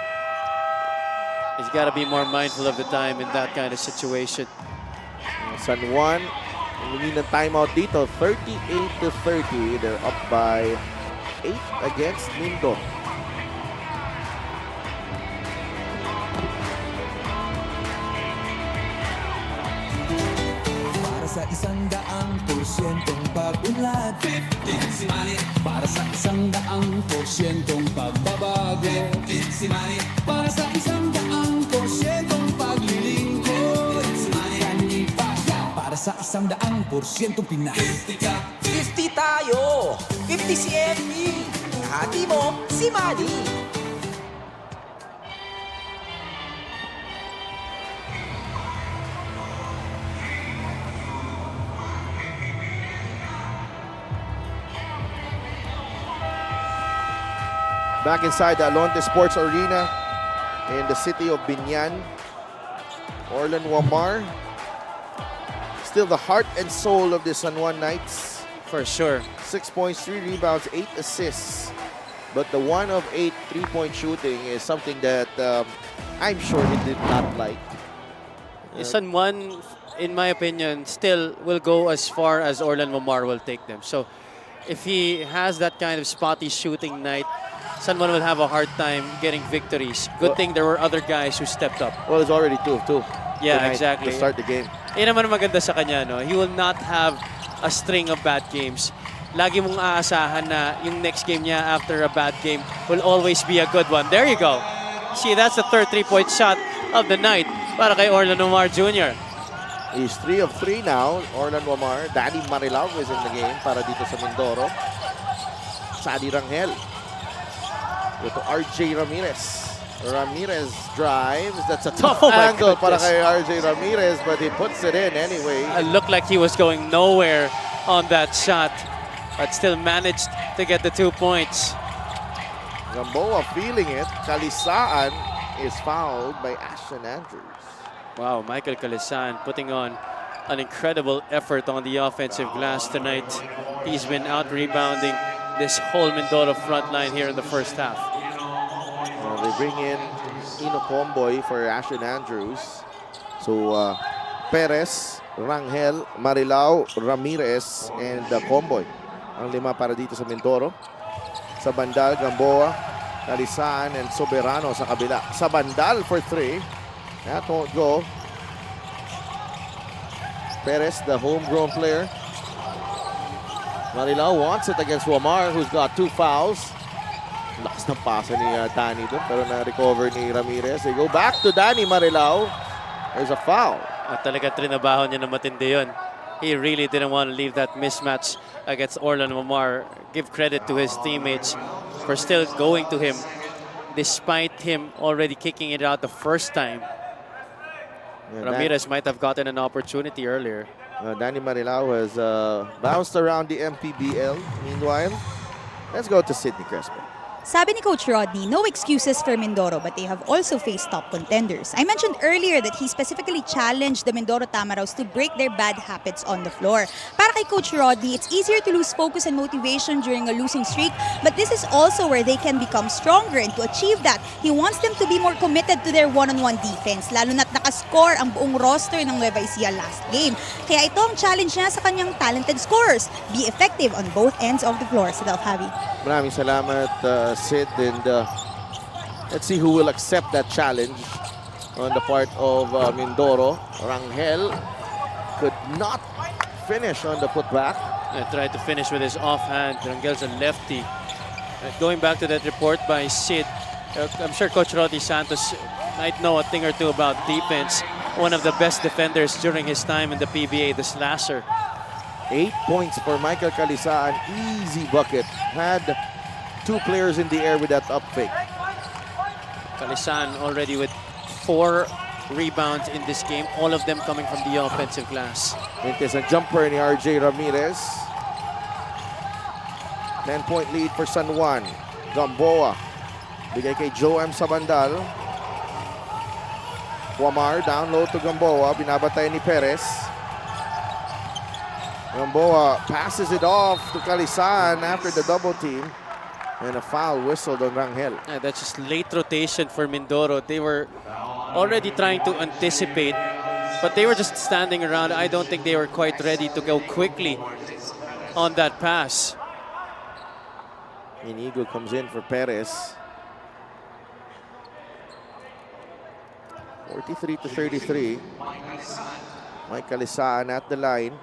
He's got to be more mindful of the time in that kind of situation. San Juan, hindi ng timeout dito. 38-30. They're up by 8 against Mindoro. Para sa 100%'ong pag-unlad, 15 si Manny. Para sa 100%'ong pagbabago, 15 si Manny. Para sa 100%'ong paglilingkod, 15 si Manny. Para sa 100%'ong Pinas, 50 tayo! 50 si ME! Hati mo, si Manny! Back inside the Alonte Sports Arena in the city of Binyan. Orlan Wamar, still the heart and soul of the San Juan Knights. For sure. 6 points, 3 rebounds, 8 assists. But the 1 of 8 3-point shooting is something that I'm sure he did not like. San Juan, in my opinion, still will go as far as Orlan Momar will take them. So if he has that kind of spotty shooting night, San Juan will have a hard time getting victories. Good thing there were other guys who stepped up. Well, it's already 2 of 2. Yeah, tonight exactly. To start the game. Yan naman ang maganda sa kanya, no? He will not have a string of bad games. Lagi mong aasahan na yung next game niya after a bad game will always be a good one. There you go. See, that's the third 3-point shot of the night para kay Orlan Omar Jr. He's 3 of 3 now. Orlan Wamar. Danny Marilao is in the game para dito sa Mindoro. Chadi Rangel. Ito RJ Ramirez. Ramirez drives. That's a tough angle para kay RJ Ramirez, but he puts it in anyway. It looked like he was going nowhere on that shot, but still managed to get the 2 points. Gamboa feeling it. Kalisaan is fouled by Ashton Andrews. Wow, Michael Calisan putting on an incredible effort on the offensive glass tonight. He's been out rebounding this whole Mindoro front line here in the first half. They bring in Ino Comboy for Ashton Andrews. So Perez, Rangel, Marilao, Ramirez, and Comboy. Ang 5 para dito sa Mindoro. Sa bandal, Gamboa, Kalisaan, and Soberano sa kabila. Sa bandal for 3. That won't go. Perez, the homegrown player. Marilao wants it against Wamar, who's got 2 fouls. Lakas ng pasa ni Danny doon, pero na-recover ni Ramirez. They go back to Danny Marilao. There's a foul. At talaga trinabaho niya na matindi yun. He really didn't want to leave that mismatch against Orlan Omar. Give credit to his teammates for still going to him despite him already kicking it out the first time. Yeah, Ramirez might have gotten an opportunity earlier. Danny Marilao has bounced around the MPBL. Meanwhile, let's go to Sydney Crespo. Sabi ni Coach Rodney, no excuses for Mindoro, but they have also faced top contenders. I mentioned earlier that he specifically challenged the Mindoro Tamaraws to break their bad habits on the floor. Para kay Coach Rodney, it's easier to lose focus and motivation during a losing streak, but this is also where they can become stronger, and to achieve that, he wants them to be more committed to their one-on-one defense, lalo na't nakascore ang buong roster ng Nueva Ecija last game. Kaya ito ang challenge niya sa kanyang talented scorers. Be effective on both ends of the floor. Sa Delhavi. Maraming salamat, Sid, and let's see who will accept that challenge on the part of Mindoro. Rangel could not finish on the putback. Tried to finish with his offhand. Rangel's a lefty. Going back to that report by Sid, I'm sure Coach Rodney Santos might know a thing or two about defense. One of the best defenders during his time in the PBA, the slasher. 8 points for Michael Calisa, an easy bucket. Had 2 players in the air with that up fake. Calisan already with 4 rebounds in this game, all of them coming from the offensive glass. Mintes ang jumper ni RJ Ramirez. 10-point lead for San Juan. Gamboa. Bigay kay Joe M. Sabandal. Guamar down low to Gamboa. Binabatay ni Perez. Gamboa passes it off to Calisan after the double team. And a foul whistled on Rangel. Yeah, that's just late rotation for Mindoro. They were already trying to anticipate, but they were just standing around. I don't think they were quite ready to go quickly on that pass. Inigo comes in for Perez. 43-33. Mike Calisan at the line.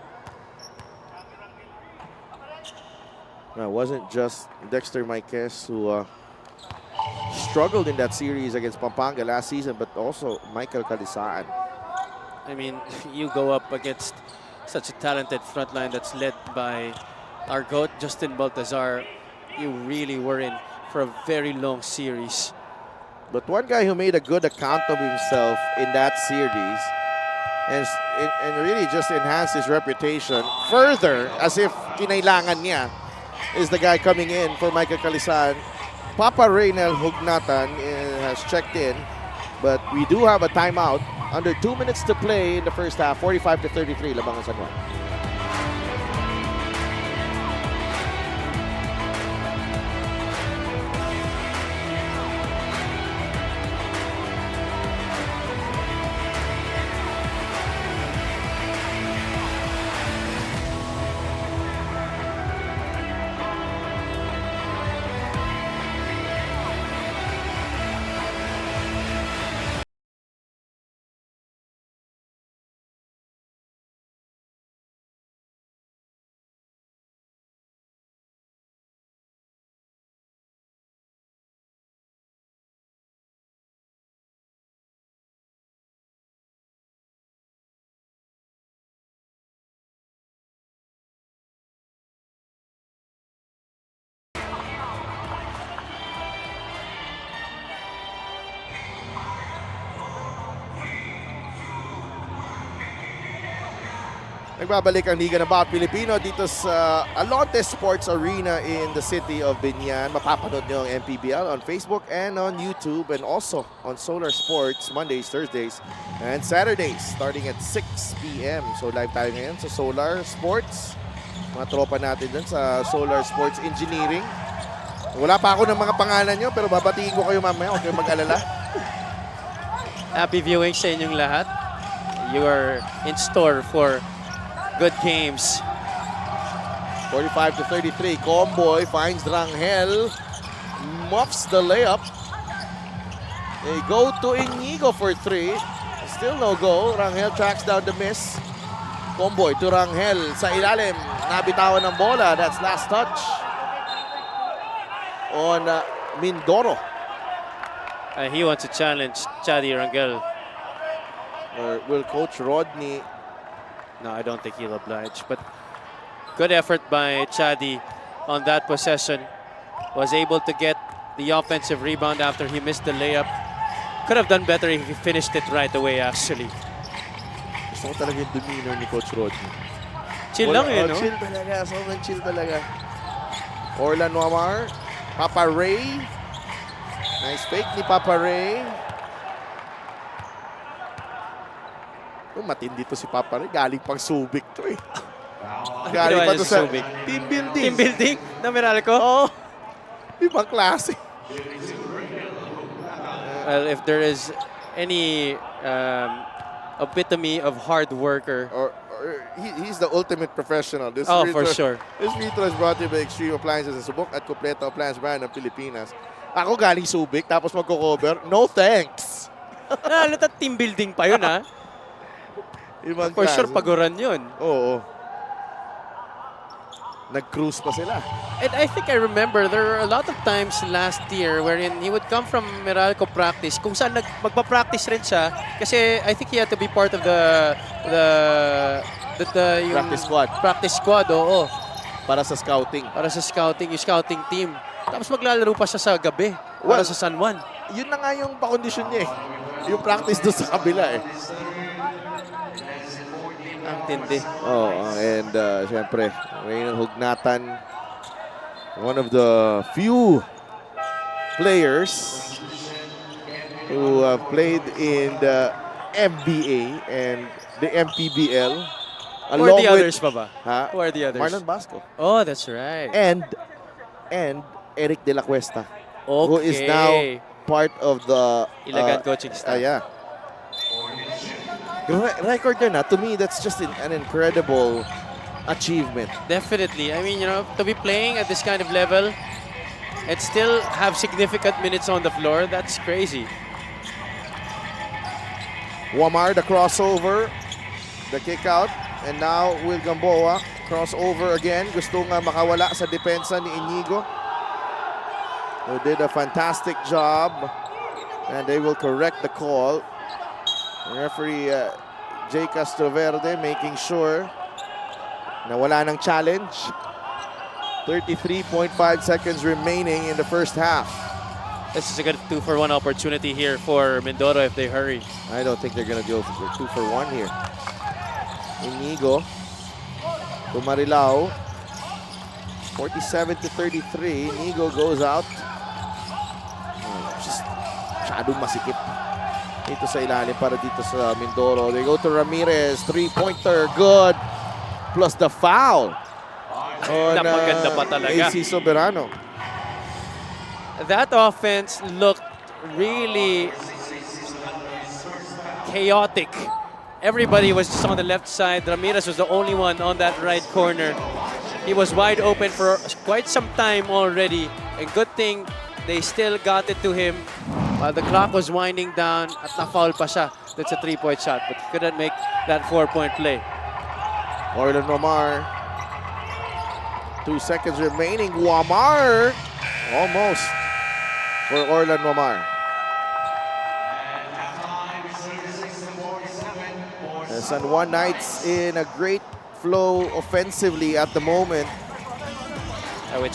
It wasn't just Dexter Marquez who struggled in that series against Pampanga last season, but also Michael Calisan. I mean, you go up against such a talented front line that's led by our GOAT, Justin Baltazar. You really were in for a very long series. But one guy who made a good account of himself in that series and really just enhanced his reputation further, as if kinailangan niya, is the guy coming in for Michael Calisan. Papa Reynel Hugnatan has checked in, but we do have a timeout. Under 2 minutes to play in the first half, 45-33, Labangan San Juan. Nagbabalik ang Liga ng Bawat Pilipino dito sa Alonte Sports Arena in the city of Binyan. Mapapanood nyo ang MPBL on Facebook and on YouTube, and also on Solar Sports Mondays, Thursdays, and Saturdays starting at 6 p.m. So live tayo ngayon sa Solar Sports. Mga tropa natin dun sa Solar Sports Engineering. Wala pa ako ng mga pangalan nyo, pero babatiin ko kayo mamaya. Huwag kayong mag-alala. Happy viewing sa inyong lahat. You are in store for good games. 45-33. Comboy finds Rangel. Muffs the layup. They go to Inigo for 3. Still no go. Rangel tracks down the miss. Comboy to Rangel sa ilalim. Nabitawan ng bola. That's last touch on Mindoro. He wants to challenge Chadi Rangel. Or will Coach Rodney? No, I don't think he'll oblige. But good effort by Chadi on that possession. Was able to get the offensive rebound after he missed the layup. Could have done better if he finished it right away, actually. Gusto ko talaga yung demeanor ni Coach Rodney. Chill lang eh, no? Chill talaga. Sobrang chill talaga. Orlan Wamar. Papa Ray. Nice fake ni Papa Ray. Matindi to si Papa Ray. Galing pang Subic to eh. Galing pa to sa Subic? team building. Team building na Meralco? Oo. Ibang klase. Well, if there is any epitome of hard worker. Or he's the ultimate professional. This For sure. This retro is brought to you by Extreme Appliances and Subok at Kompleto Appliance brand ng Pilipinas. Ako galing Subic, tapos magko-cover. No thanks. Halata team building pa yun, ha? Ibang For sure, klase. paguran yun. Oo. Nag-cruise pa sila. And I think I remember there were a lot of times last year wherein he would come from Meralco practice kung saan magpa-practice rin siya kasi I think he had to be part of yung Practice squad. Practice squad, oo. Para sa scouting. Para sa scouting, yung scouting team. Tapos maglalaro pa siya sa gabi para Well, sa San Juan. Yun na nga yung pakondisyon niya eh. Yung practice doon sa kabila eh. Ang tindi. Oh, and syempre, Raymond Hugnatan, one of the few players who played in the MBA and the MPBL. Who are the others pa ba? Ha? Who are the others? Marlon Basco. Oh, that's right. And Eric De La Cuesta, Okay. who is now part of the Ilagan coaching staff. yeah. Record yun, to me, that's just an incredible achievement. Definitely. I mean, you know, to be playing at this kind of level and still have significant minutes on the floor, that's crazy. Wamar, the crossover, the kick out, and now Will Gamboa, crossover again. Gusto nga makawala sa depensa ni Inigo, who did a fantastic job, and they will correct the call. Referee Jay Castroverde making sure na wala ng challenge. 33.5 seconds remaining in the first half. This is a good 2-for-1 opportunity here for Mindoro if they hurry. I don't think they're gonna go for 2-for-1 here. Inigo to Marilao. 47-33. Inigo goes out. Just masyadong masikip dito sa ilalim para dito sa Mindoro. They go to Ramirez. Three-pointer. Good. Plus the foul on Napaganda pa talaga. AC Soberano. That offense looked really chaotic. Everybody was just on the left side. Ramirez was the only one on that right corner. He was wide open for quite some time already. A good thing they still got it to him while the clock was winding down at na-foul pa siya. That's a 3-point shot, but he couldn't make that 4-point play. Orlan Wamar. 2 seconds remaining. Wamar. Almost for Orlan Wamar. The San Juan Knights in a great flow offensively at the moment. Which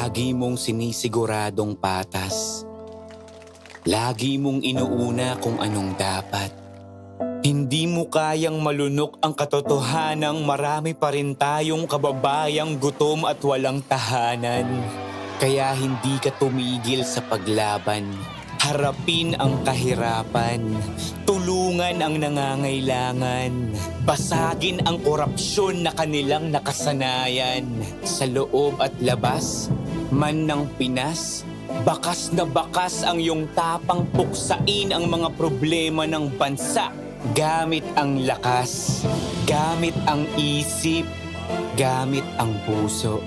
Lagi mong sinisiguradong patas. Lagi mong inuuna kung anong dapat. Hindi mo kayang malunok ang katotohanang marami pa rin tayong kababayang gutom at walang tahanan. Kaya hindi ka tumigil sa paglaban. Harapin ang kahirapan. Tulungan ang nangangailangan. Basagin ang korupsyon na kanilang nakasanayan. Sa loob at labas, man ng Pinas, bakas na bakas ang iyong tapang puksain ang mga problema ng bansa. Gamit ang lakas, gamit ang isip, gamit ang puso.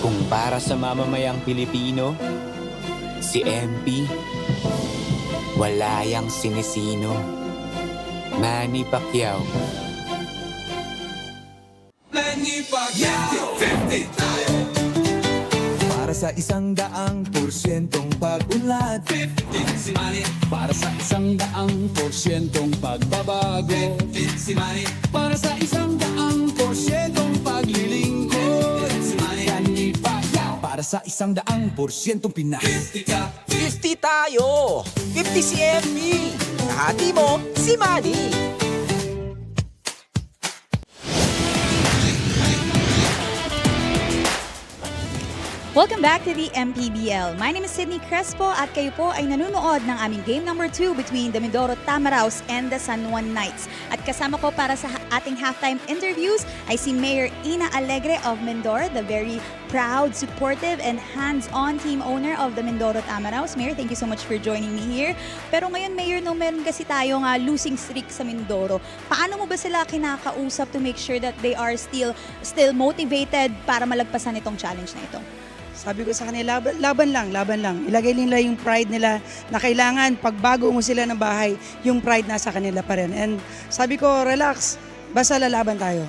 Kung para sa mamamayang Pilipino, si MP, wala yang sinisino. Manny Pacquiao. Manny Pacquiao, 50 tayo. Para sa 100%'ong pag-unlad, 50 si Manny. Para sa 100%'ong pagbabago, 50 si Manny. Para sa 100%'ong paglilingkod, 50 si Manny Pacquiao. Para sa 100%'ong Pinas, 50 ka. 50 tayo! 50 si MP! Kahati mo, si Manny! Welcome back to the MPBL. My name is Sydney Crespo at kayo po ay nanonood ng aming game number 2 between the Mindoro Tamaraws and the San Juan Knights. At kasama ko para sa ating halftime interviews ay si Mayor Ina Alegre of Mindoro, the very proud, supportive, and hands-on team owner of the Mindoro Tamaraws. Mayor, thank you so much for joining me here. Pero ngayon, Mayor, no, meron kasi tayong losing streak sa Mindoro. Paano mo ba sila kinakausap to make sure that they are still motivated para malagpasan itong challenge na ito? Sabi ko sa kanila, laban lang. Ilagay nila yung pride nila na kailangan pagbago mo sila ng bahay, yung pride nasa kanila pa rin. And sabi ko, relax, basta lalaban tayo.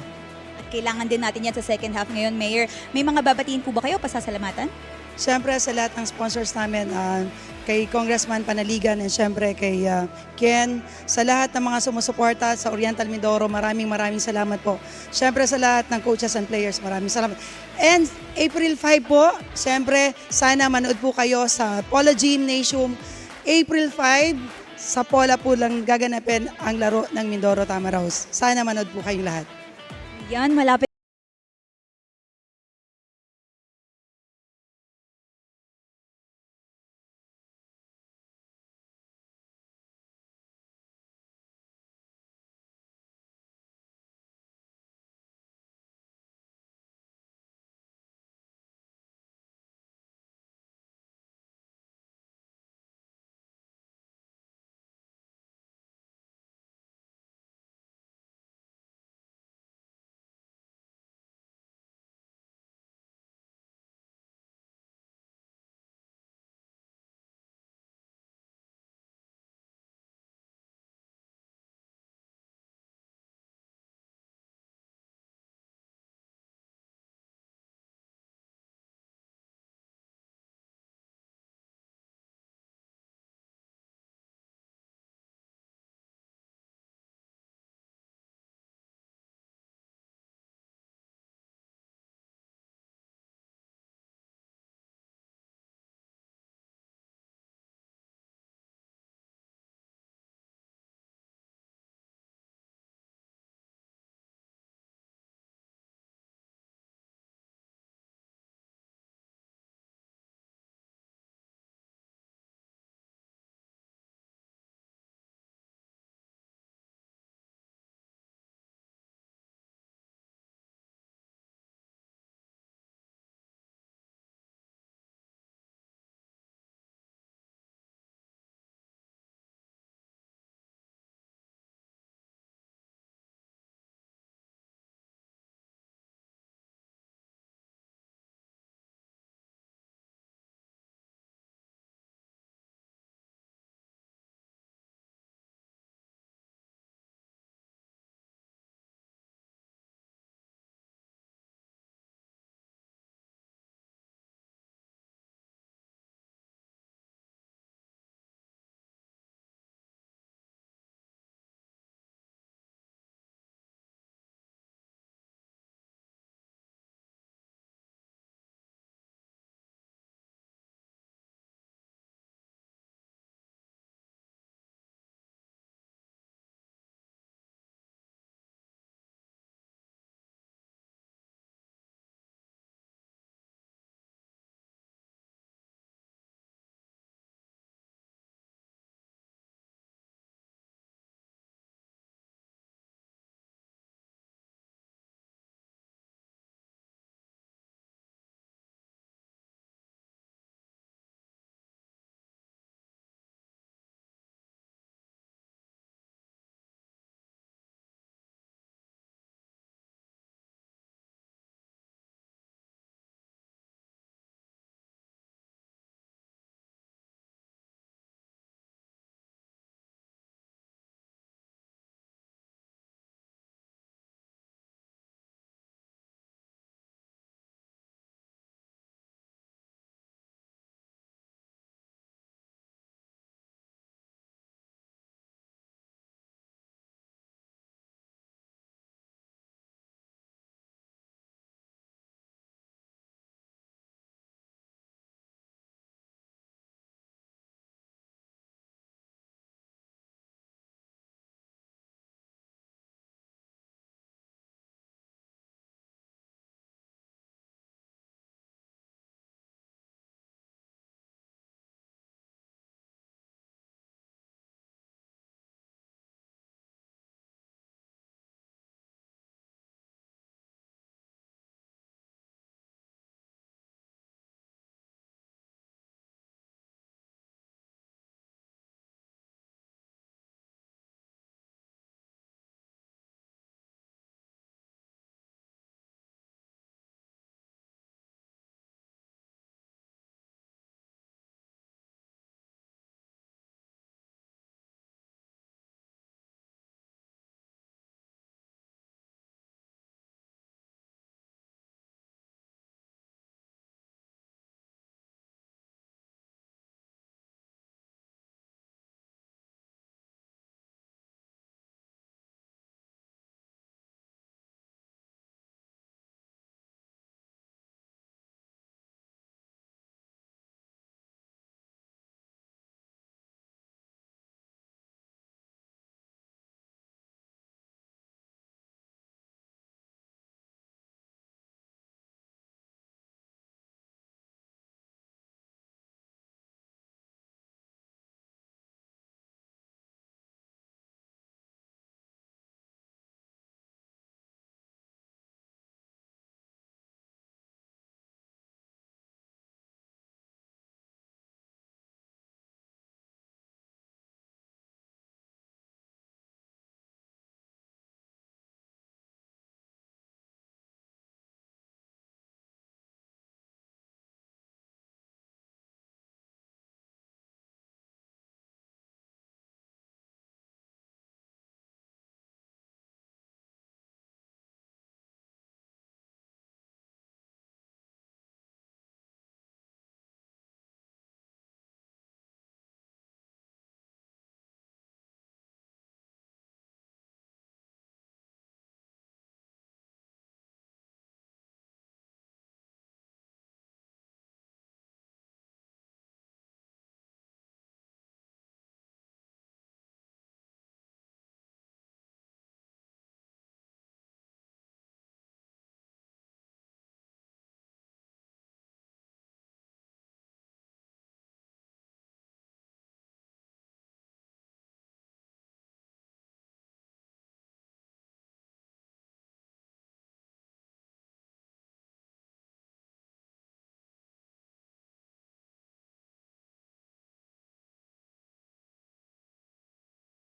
At kailangan din natin yan sa second half ngayon, Mayor. May mga babatiin po ba kayo pasasalamatan? Siyempre sa lahat ng sponsors namin, kay Congressman Panaligan and siyempre kay Ken, sa lahat ng mga sumusuporta sa Oriental Mindoro, maraming salamat po. Siyempre sa lahat ng coaches and players, maraming salamat. And April 5 po, siyempre sana manood po kayo sa Polo Gymnasium. April 5, sa Pola po lang gaganapin ang laro ng Mindoro Tamaraws. Sana manood po kayong lahat. Yan, malapit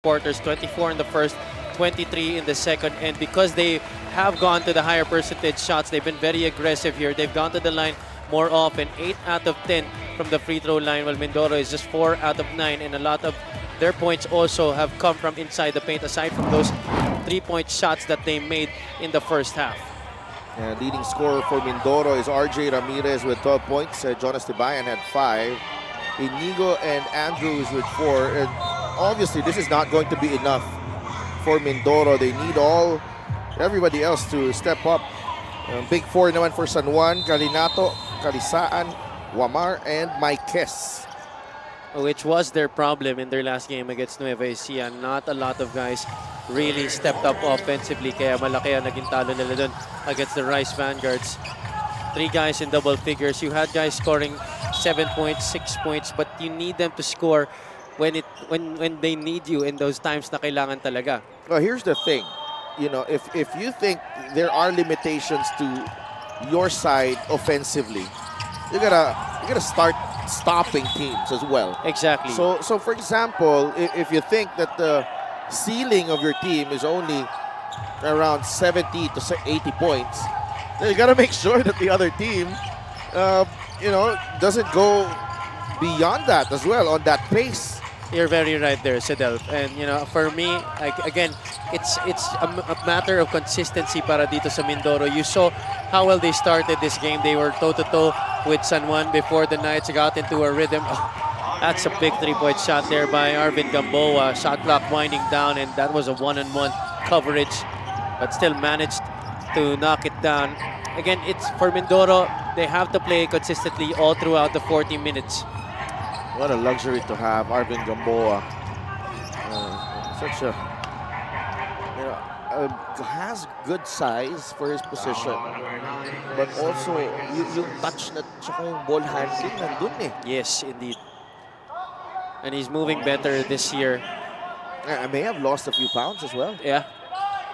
quarters, 24 in the first, 23 in the second. And because they have gone to the higher percentage shots, they've been very aggressive here. They've gone to the line more often, 8 out of 10 from the free throw line, while Mindoro is just 4 out of 9. And a lot of their points also have come from inside the paint, aside from those 3-point shots that they made in the first half. Leading scorer for Mindoro is RJ Ramirez with 12 points. Jonas Tibayan had 5. Inigo and Andrews with 4. And obviously, this is not going to be enough for Mindoro. They need everybody else to step up. Big 4 naman for San Juan, Calinato, Calisaan, Wamar, and Maikes. Which was their problem in their last game against Nueva Ecija. Not a lot of guys really stepped up offensively, kaya malaki ang naging talo nila dun against the Rice Vanguards. 3 guys in double figures. You had guys scoring 7 points, 6 points, but you need them to score when they need you in those times na kailangan talaga. Well, here's the thing. You know, if you think there are limitations to your side offensively, you gotta start stopping teams as well. Exactly. So for example, if you think that the ceiling of your team is only around 70 to 80 points, then you gotta make sure that the other team, doesn't go beyond that as well on that pace. You're very right there, Sedel. And for me, again, it's a matter of consistency para dito sa Mindoro. You saw how well they started this game. They were toe-to-toe with San Juan before the Knights got into a rhythm. Oh, that's a big 3-point shot there by Arvin Gamboa. Shot clock winding down, and that was a one-on-one coverage, but still managed to knock it down. Again, it's for Mindoro. They have to play consistently all throughout the 40 minutes. What a luxury to have Arvin Gamboa. Such a, has good size for his position. But also, yung touch na tsaka yung ball handling nandun eh. Yes, indeed. And he's moving better this year. I may have lost a few pounds as well. Yeah,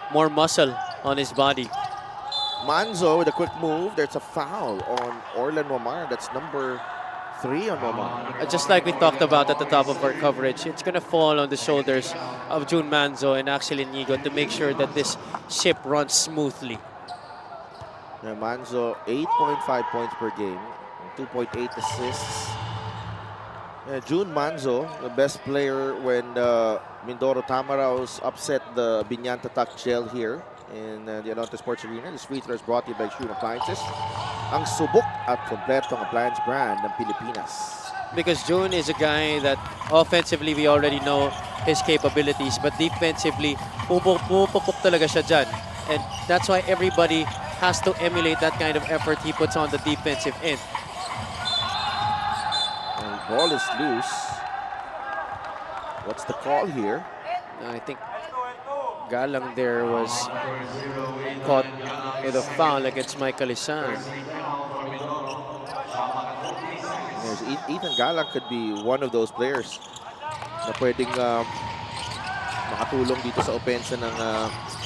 more muscle on his body. Manzo with a quick move. There's a foul on Orlan Wamar. That's number 3 on Wamar. Just like we talked about at the top of our coverage, it's going to fall on the shoulders of June Manzo and actually Inigo to make sure that this ship runs smoothly. Manzo, 8.5 points per game, 2.8 assists. June Manzo, the best player when Mindoro Tamaraos upset the Binyan Tatak Gel here in the Alonte Sports Arena. This free throw is brought to you by Shroom Appliances. Ang subok at kompletong appliance brand ng Pilipinas. Because June is a guy that offensively we already know his capabilities, but defensively pumupukok talaga siya dyan. And that's why everybody has to emulate that kind of effort he puts on the defensive end. And the ball is loose. What's the call here? I think Galang there was caught with a foul against Michael Isan. Ethan Galang could be one of those players na pwedeng makatulong dito sa opensa ng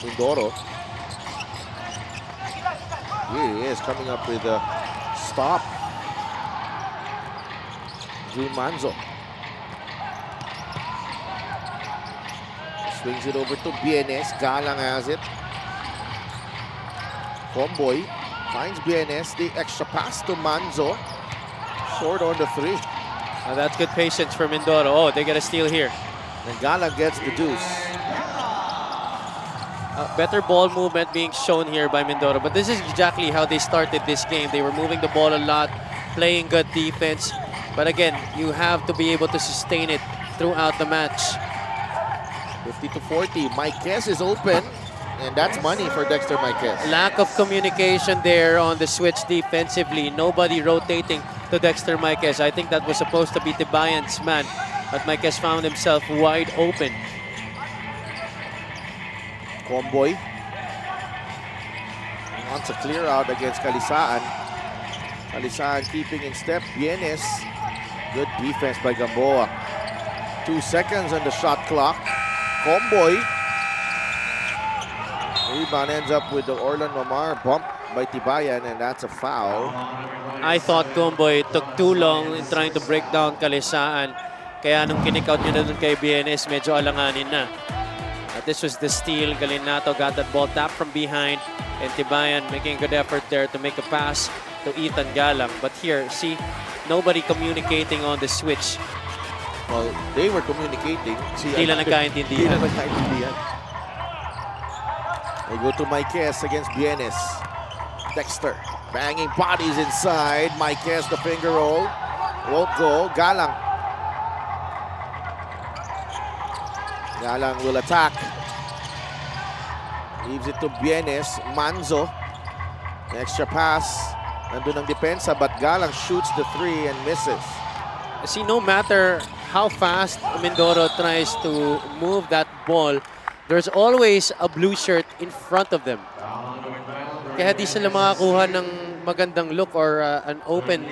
Mindoro. Here he is coming up with a stop. June Manzo. Swings it over to BNS. Galang has it. Comboy finds BNS. The extra pass to Manzo. Short on the 3. That's good patience for Mindoro. Oh, they get a steal here. And Galang gets the deuce. Better ball movement being shown here by Mindoro. But this is exactly how they started this game. They were moving the ball a lot, playing good defense. But again, you have to be able to sustain it throughout the match. 50 to 40. Maikes is open. And that's money for Dexter Maikes. Lack of communication there on the switch defensively. Nobody rotating to Dexter Maikes. I think that was supposed to be Tibayan's man. But Maikes found himself wide open. Comboy wants a clear out against Calisaan. Calisaan keeping in step. Bienes. Good defense by Gamboa. 2 seconds on the shot clock. Comboy. Rebound ends up with the Orlan Wamar bump by Tibayan, and that's a foul. I thought Comboy took too long in trying to break down Calisaan. Kaya nung kinik-out nyo na dun kay BNS, medyo alanganin na. This was the steal. Galinato got that ball tapped from behind. And Tibayan making a good effort there to make a pass to Ethan Galang. But here, see, nobody communicating on the switch. Well, they were communicating. Hindi lang nagkaintindihan. Hindi lang nagkaintindihan. They go to Marquez against Bienes. Dexter banging bodies inside. Marquez, the finger roll. Won't go. Galang. Galang will attack. Leaves it to Bienes. Manzo. Extra pass. Nandun ang depensa, but Galang shoots the three and misses. See, no matter how fast Mindoro tries to move that ball, there's always a blue shirt in front of them. Kaya di sila makakuha ng magandang look or an open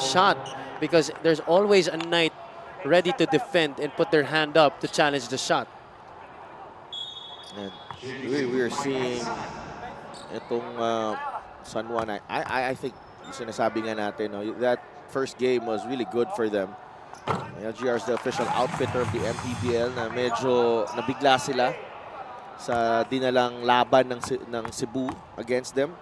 shot because there's always a knight ready to defend and put their hand up to challenge the shot. And we're seeing itong San Juan. I think sinasabi nga natin, no, that first game was really good for them. LGR is the official outfitter of the MPBL na medyo nabigla sila sa dinalang laban ng Cebu against them.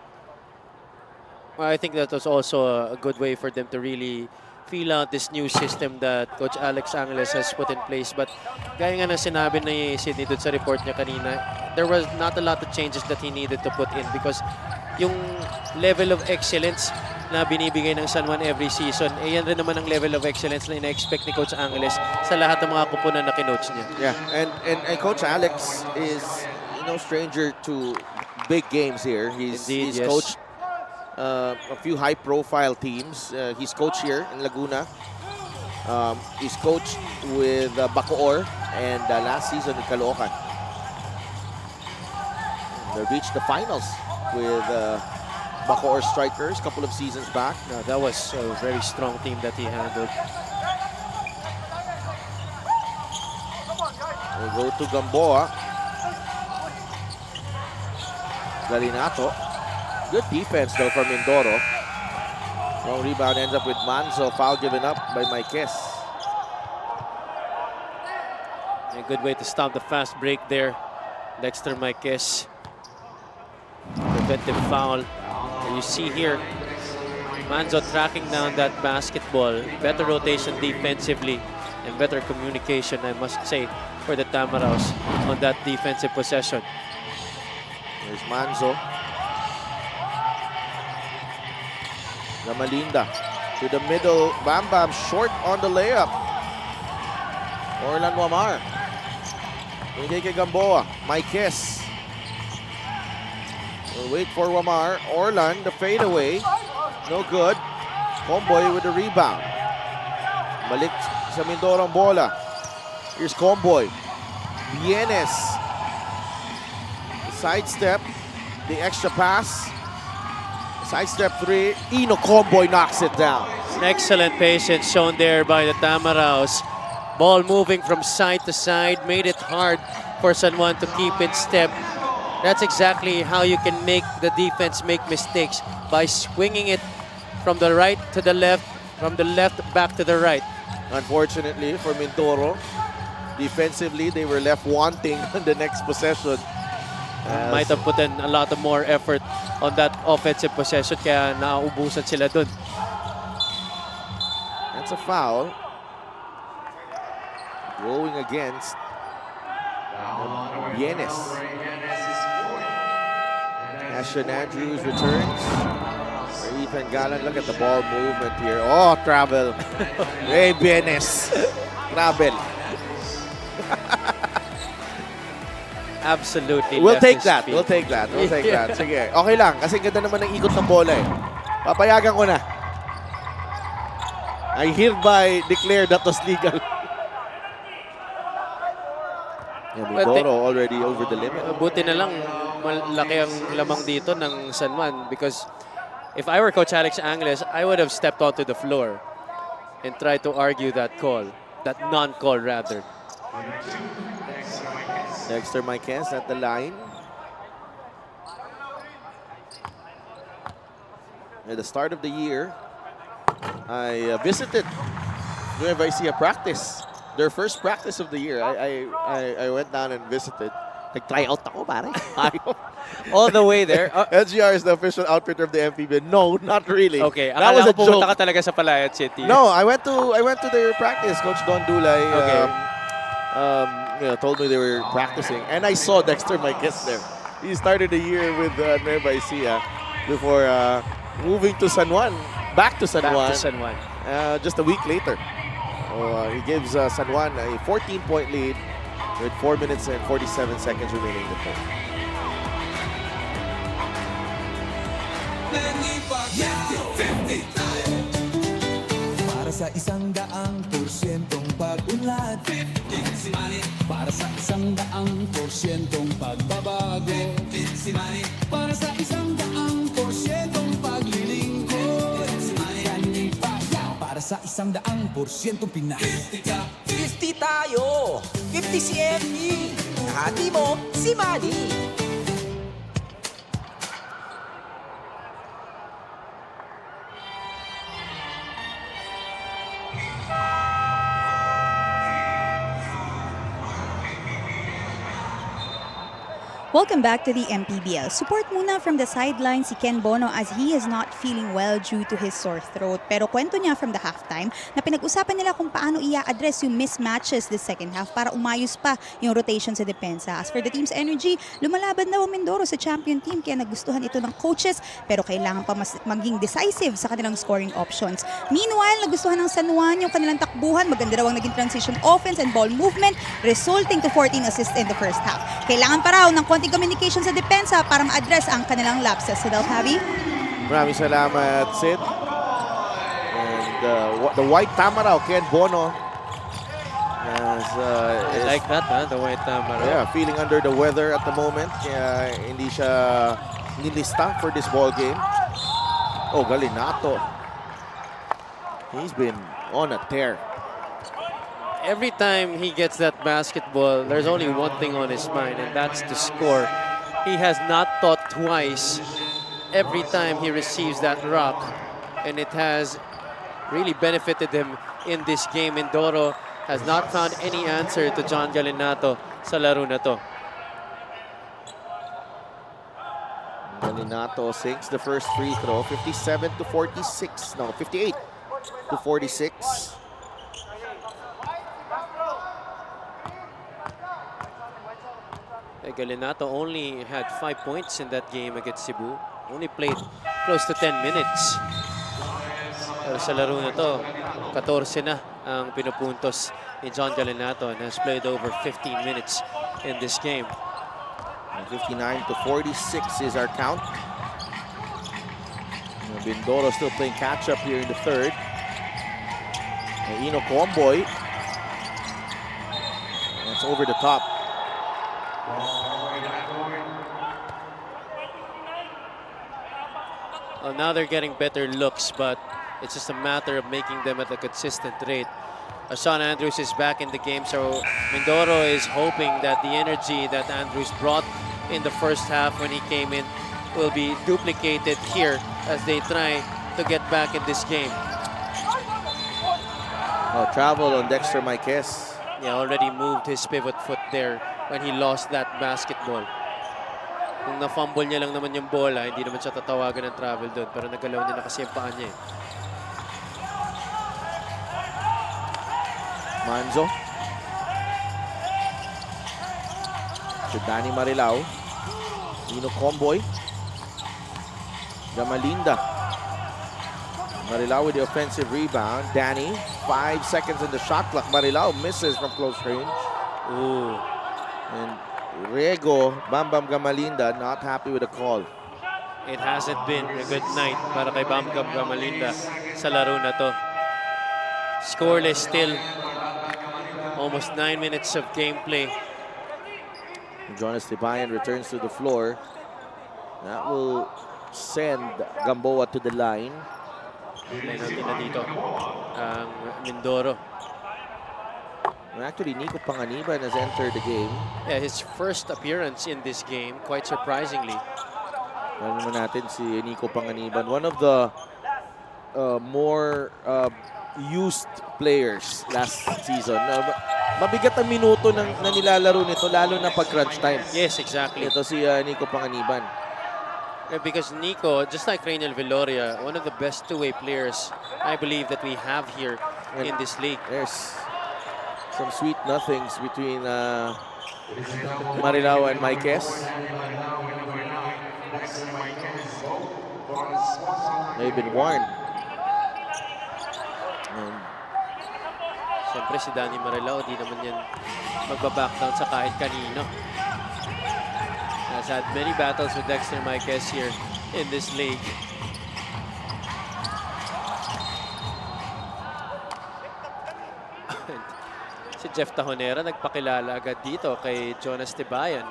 Well, I think that was also a good way for them to really feel out this new system that Coach Alex Angeles has put in place. But gaya nga na sinabi ni Sidney dun sa report niya kanina, there was not a lot of changes that he needed to put in because yung level of excellence na binibigay ng San Juan every season, eh yan rin naman ang level of excellence na ina-expect ni Coach Angeles sa lahat ng mga kupunan na kinoach niya. Yeah, and Coach Alex is no stranger to big games here. He's Yes. coached a few high-profile teams. He's coached here in Laguna. He's coached with Bacoor and last season in Caloocan. They reached the finals with Bacoor Strikers a couple of seasons back. No, that was a very strong team that he handled. We go to Gamboa. Galinato. Good defense though from Mindoro. Wrong rebound ends up with Manzo. Foul given up by Marquez. A good way to stop the fast break there. Dexter Marquez. Preventive foul. And you see here, Manzo tracking down that basketball. Better rotation defensively and better communication, I must say, for the Tamaraws on that defensive possession. There's Manzo. Ramalinda to the middle. Bam Bam short on the layup. Orlan Wamar. Bigay kay Gamboa. Marquez. We'll wait for Wamar. Orlan, the fadeaway. No good. Comboy with the rebound. Balik sa Mindoro ang bola. Here's Comboy. Bienes. Sidestep. The extra pass. Sidestep three. Ino Comboy knocks it down. Excellent patience shown there by the Tamaraws. Ball moving from side to side made it hard for San Juan to keep in step. That's exactly how you can make the defense make mistakes, by swinging it from the right to the left, from the left back to the right. Unfortunately for Mindoro, defensively they were left wanting on the next possession. Might have put in a lot of more effort on that offensive possession kaya nauubusan sila dun. That's a foul. Going against Bienes. Ashton Andrews returns. Ethan Galang, look at the ball movement here. Oh, travel. Hey, Bienes. Travel. Absolutely. We'll left take his that. feet. We'll take that. We'll take that. Sige. Okay lang. Kasi ganda naman ng ikot ng bola eh. Papayagan ko na. I hereby declare that was legal. Yeah, Mindoro already over the limit. Buti na lang malaki ang lamang dito ng San Juan because if I were Coach Alex Angeles, I would have stepped onto the floor and tried to argue that call, that non-call rather. Dexter Marquez at the line. At the start of the year, I visited Nueva Ecija practice. their first practice of the year. I went down and visited. Nag-try out ako, pare. All the way there. LGR is the official outfitter of the MPBL. No, not really. Okay, that was a pumunta joke. ka talaga sa Palayat City. No, I went to their practice. Coach Don Dulay told me they were practicing, and I saw Dexter Marquez there. He started the year with Nueva Ecija before moving to San Juan, back to San Juan. Just a week later. He gives San Juan a 14-point lead with 4 minutes and 47 seconds remaining in the third. Para sa 100%'ong pag-unlad, para sa 100%'ong pagbabago, para sa 100%'ong paglilingkod, para sa 100%'ong Pinas. 50 tayo! 50 si ME! Kahati mo, si Manny! Welcome back to the MPBL. Support muna from the sideline si Ken Bono as he is not feeling well due to his sore throat. Pero kwento niya from the halftime na pinag-usapan nila kung paano i-address yung mismatches this second half para umayos pa yung rotation sa depensa. As for the team's energy, lumalaban daw ang Mindoro sa champion team kaya nagustuhan ito ng coaches pero kailangan pa maging decisive sa kanilang scoring options. Meanwhile, nagustuhan ng San Juan yung kanilang takbuhan. Maganda raw ang naging transition offense and ball movement resulting to 14 assists in the first half. Kailangan pa raw ng konting communication sa depensa para ma-address ang kanilang lapses. Sid Aljavi? Maraming salamat, Sid. And the white tama raw, Ken Bono. I like that, the white tama raw. Yeah, feeling under the weather at the moment. Kaya hindi siya nilista for this ball game. Oh, Galinato. He's been on a tear. Every time he gets that basketball, there's only one thing on his mind, and that's to score. He has not thought twice every time he receives that rock, and it has really benefited him in this game. Mindoro has not found any answer to John Galinato sa laro na to. Galinato sinks the first free throw, 57 to 46. No, 58 to 46. Galinato only had 5 points in that game against Cebu. Only played close to 10 minutes. Pero sa laro na to, 14 na ang pinupuntos ni John Galinato and has played over 15 minutes in this game. 59 to 46 is our count. Mindoro still playing catch-up here in the third. Ino Comboy. That's over the top. Well, now they're getting better looks, but it's just a matter of making them at a consistent rate. Sean Andrews is back in the game, so Mindoro is hoping that the energy that Andrews brought in the first half when he came in will be duplicated here as they try to get back in this game. Travel on Dexter Marquez. Yeah, already moved his pivot foot there when he lost that basketball. Kung na-fumble niya lang naman yung bola, hindi naman siya tatawagan ng travel doon. Pero nagalaw niya na kasi yung paa niya eh. Manzo. To Danny Marilao. Ino Comboy. Gamalinda. Marilao with the offensive rebound. Danny, 5 seconds in the shot clock. Marilao misses from close range. Ooh. And Riego, Bam Bam Gamalinda, not happy with the call. It hasn't been a good night para kay Bam Gamalinda sa laro na to. Scoreless still. Almost 9 minutes of gameplay. Jonas Tibayan returns to the floor. That will send Gamboa to the line. Penalty na dito ang Mindoro. Actually, Nico Panganiban has entered the game. Yeah, his first appearance in this game, quite surprisingly. Alam naman natin si Nico Panganiban, one of the more used players last season. Mabigat ang minuto na nilalaro nito, lalo na pag crunch time. Yes, exactly. Ito si Nico Panganiban. Yeah, because Nico, just like Rainiel Viloria, one of the best two-way players I believe that we have here in this league. There's some sweet nothings between Marilao and Maikes. They've been warned. Siyempre si Danny Marilao, di naman yan magbabackdown sa kahit kanino. Has had many battles with Dexter Marquez here in this league. Si Jeff Tajonera nagpakilala agad dito kay Jonas Tibayan.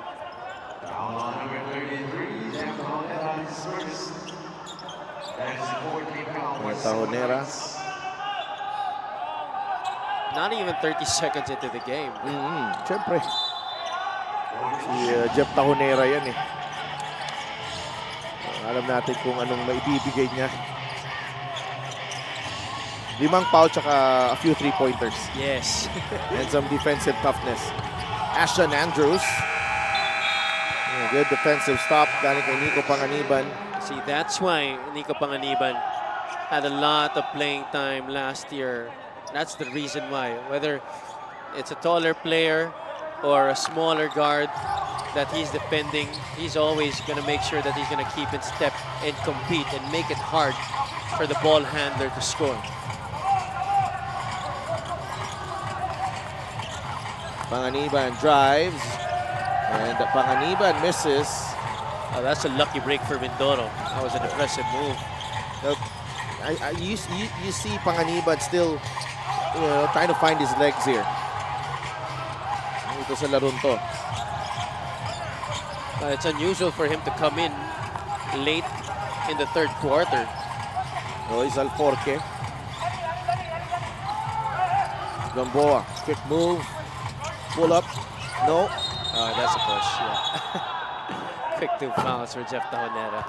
Tajonera. Not even 30 seconds into the game. Siyempre. Si Jeff Tajonera yan eh. Alam natin kung anong maibibigay niya. 5 foul tsaka a few 3-pointers. Yes. And some defensive toughness. Ashton Andrews. Good defensive stop galing kay Nico Panganiban. See, that's why Nico Panganiban had a lot of playing time last year. That's the reason why. Whether it's a taller player or a smaller guard that he's defending, he's always going to make sure that he's going to keep in step and compete and make it hard for the ball handler to score. Panganiban drives. And Panganiban misses. Oh, that's a lucky break for Mindoro. That was an impressive move. You see Panganiban still trying to find his legs here. Ito sa larong to. It's unusual for him to come in late in the third quarter. Royce Alforque. Gamboa, quick move. Pull up. No. Oh, that's a push, yeah. Quick 2 fouls for Jeff Tajonera.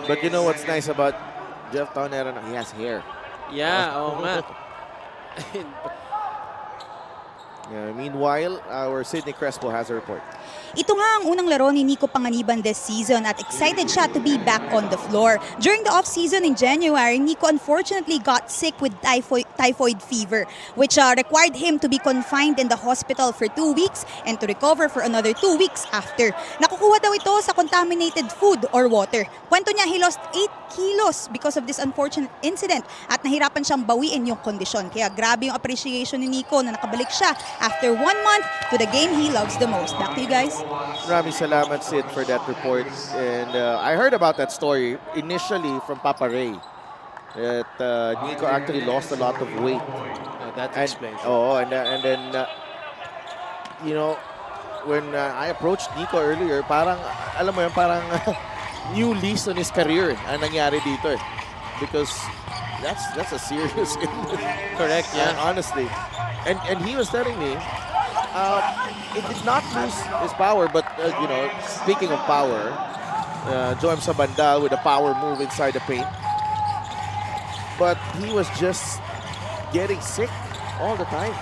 But you know what's nice about Jeff Tajonera? He has hair. Yeah, oh man. Meanwhile, our Sydney Crespo has a report. Ito nga ang unang laro ni Nico Panganiban this season at excited siya to be back on the floor. During the off-season in January, Nico unfortunately got sick with typhoid fever, which required him to be confined in the hospital for 2 weeks and to recover for another 2 weeks after. Nakukuha daw ito sa contaminated food or water. Kwento niya, he lost 8 kilos because of this unfortunate incident at nahirapan siyang bawiin yung kondisyon. Kaya grabe yung appreciation ni Nico na nakabalik siya after 1 month to the game he loves the most. Back to you guys. Maraming salamat, Sid, for that report. And I heard about that story initially from Papa Ray. That Nico actually lost a lot of weight. That explains. And then, when I approached Nico earlier, parang, alam mo yun, parang new lease on his career ang nangyari dito eh. Because that's a serious illness. Correct, yeah. Honestly. And he was telling me, it did not lose his power, but speaking of power, Joem Sabandal with a power move inside the paint. But he was just getting sick all the time.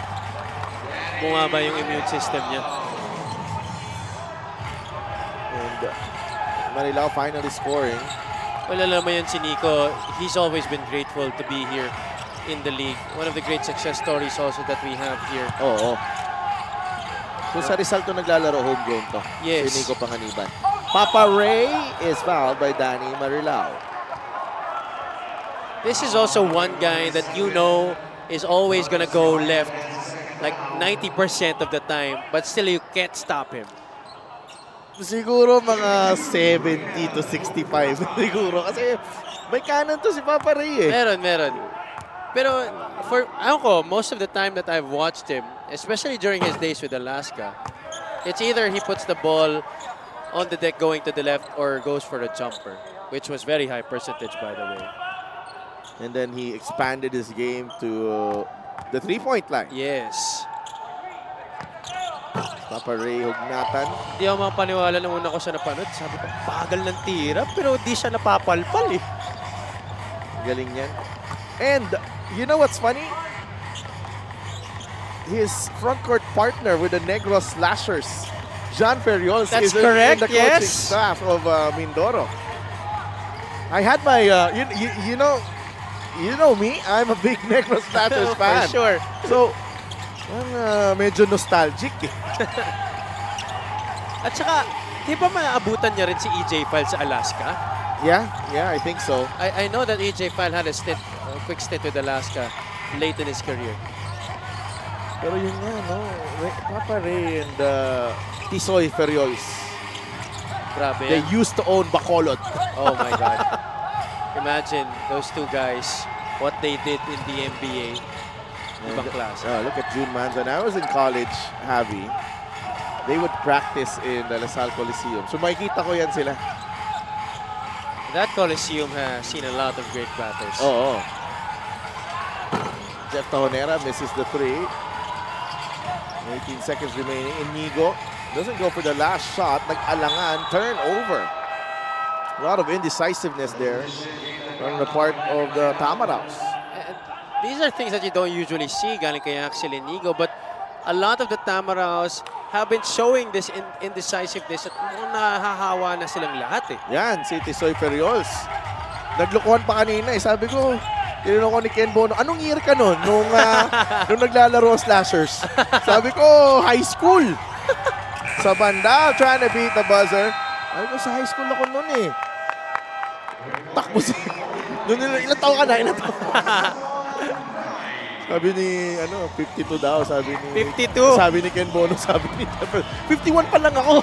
Bumaba yung immune system niya. And Marilao finally scoring. Well, alam mo yan si Nico, he's always been grateful to be here in the league. One of the great success stories also that we have here. Oo. Kung sa Rizal to naglalaro, homegrown to. Yes. Si Nico Panganiban. Papa Ray is fouled by Danny Marilao. This is also one guy that is always going to go left like 90% of the time, but still you can't stop him. Siguro mga 70 to 65 siguro. Kasi may kanan to si Papa Ray eh. Meron. Pero most of the time that I've watched him, especially during his days with Alaska, it's either he puts the ball on the deck going to the left or goes for a jumper, which was very high percentage, by the way. And then he expanded his game to the 3-point line. Yes. Papa Ray Hugnatan. Hindi ako mapaniwala nung una ko siya napanood. Sabi ko, bagal ng tira, pero di siya napapalpal eh. Galing yan. And you know what's funny? His frontcourt partner with the Negros Slashers, John Ferriols, That's is in correct, the coaching yes. staff of Mindoro. I had my, you know me, I'm a big Negros Slashers fan. For sure. So, medyo nostalgic eh. At saka, di ba maabutan niya rin si EJ File sa Alaska? Yeah, I think so. I know that EJ File had a quick stint with Alaska late in his career. Pero yun nga, no? Papa Ray and Tisoy Ferriols. Grabe They yan. used to own Bacolod. Oh my God. Imagine those two guys, what they did in the NBA. Ibang klase. Look at June Manzo. When I was in college, Javi, they would practice in the Lasal Coliseum. So makikita ko yan sila. That Coliseum has seen a lot of great batters. Oo. Jeff Tahonera misses the three. 18 seconds remaining. Inigo doesn't go for the last shot. Nag-alangan. Turnover. A lot of indecisiveness there on the part of the Tamaraws. These are things that you don't usually see galing kay Axel Inigo, but a lot of the Tamaraws have been showing this indecisiveness at mukhang nahahawa na silang lahat eh. Yan, si Tisoy Ferriols. Naglokohan pa kanina eh. Sabi ko, tinanong ko ni Ken Bono, anong year ka nun? Nung naglalaro Slashers. Sabi ko, high school. Sa banda, trying to beat the buzzer. Sabi ko, sa high school ako nun eh. Takbo si... Ilan taon ka na? Sabi ni, 52 daw. Sabi ni... 52? Sabi ni Ken Bono, sabi ni... 51 pa lang ako.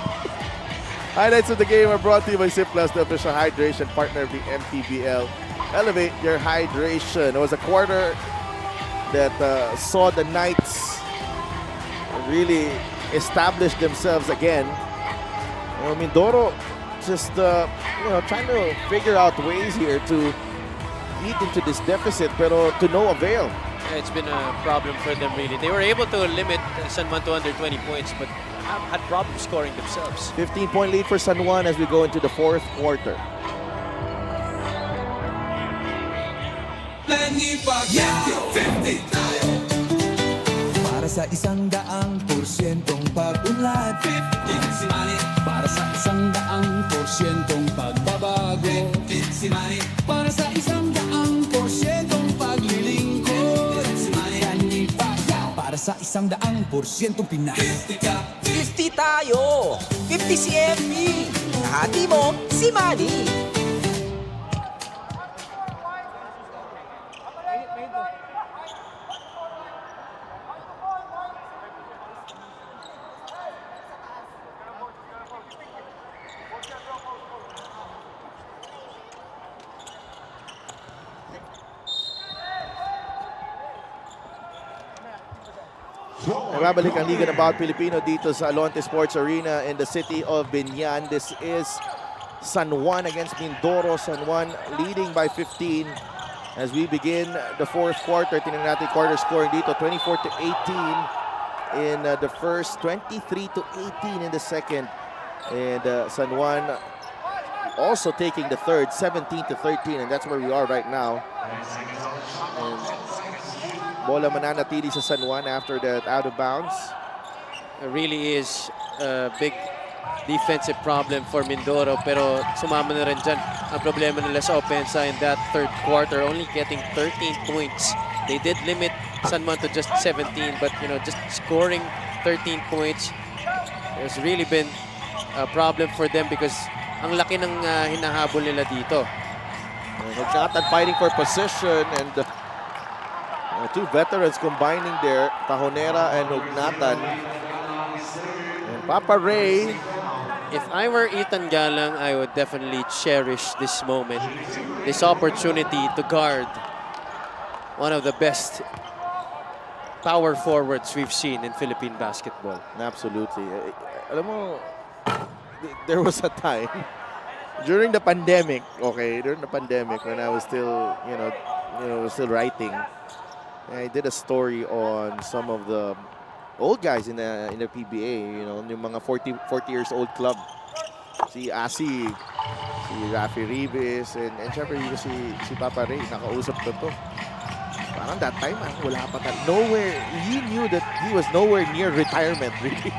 Highlights of the game are brought to you by Ziplas, the official hydration partner of the MPBL. Elevate your hydration. It was a quarter that saw the Knights really establish themselves again. Mindoro just trying to figure out ways here to eat into this deficit, pero to no avail. Yeah, it's been a problem for them really. They were able to limit San Juan to under 20 points, but have had problems scoring themselves. 15-point lead for San Juan as we go into the fourth quarter. Para sa 100%'ong pag-unlad, 15 si Manny. Para sa 100%'ong pagbabago, 15 si Manny. Para sa 100%'ong paglilingkod, 15 si Manny. Para sa 100%'ong Pinas, 50 tayo! 50 si MB! Hati mo, si Manny! Nagbabalik ang Liga ng Bawat Pilipino dito sa Alonte Sports Arena in the city of Binyan. This is San Juan against Mindoro. San Juan leading by 15 as we begin the fourth quarter. Tingnan natin quarter scoring dito. 24-18 in the first, 23-18 in the second. And San Juan also taking the third, 17-13, and that's where we are right now. And bola mananatili sa San Juan after that out of bounds. It really is a big defensive problem for Mindoro, pero sumama na rin dyan ang problema nila sa offense in that third quarter, only getting 13 points. They did limit San Juan to just 17, but just scoring 13 points has really been a problem for them because ang laki ng hinahabol nila dito. Hugnatan fighting for position, and two veterans combining there, Tahonera and Hugnatan. And Papa Ray. If I were Ethan Galang, I would definitely cherish this moment, this opportunity to guard one of the best power forwards we've seen in Philippine basketball. Absolutely. Alam mo, there was a time during the pandemic, when I was still, still writing, I did a story on some of the old guys in the PBA, you know, yung mga 40 years old club. Si Asi, si Rafi Ribes, and syempre yung si Papa Ray, nakausap ko to. Parang that time, wala pa nowhere, you knew that he was nowhere near retirement, really.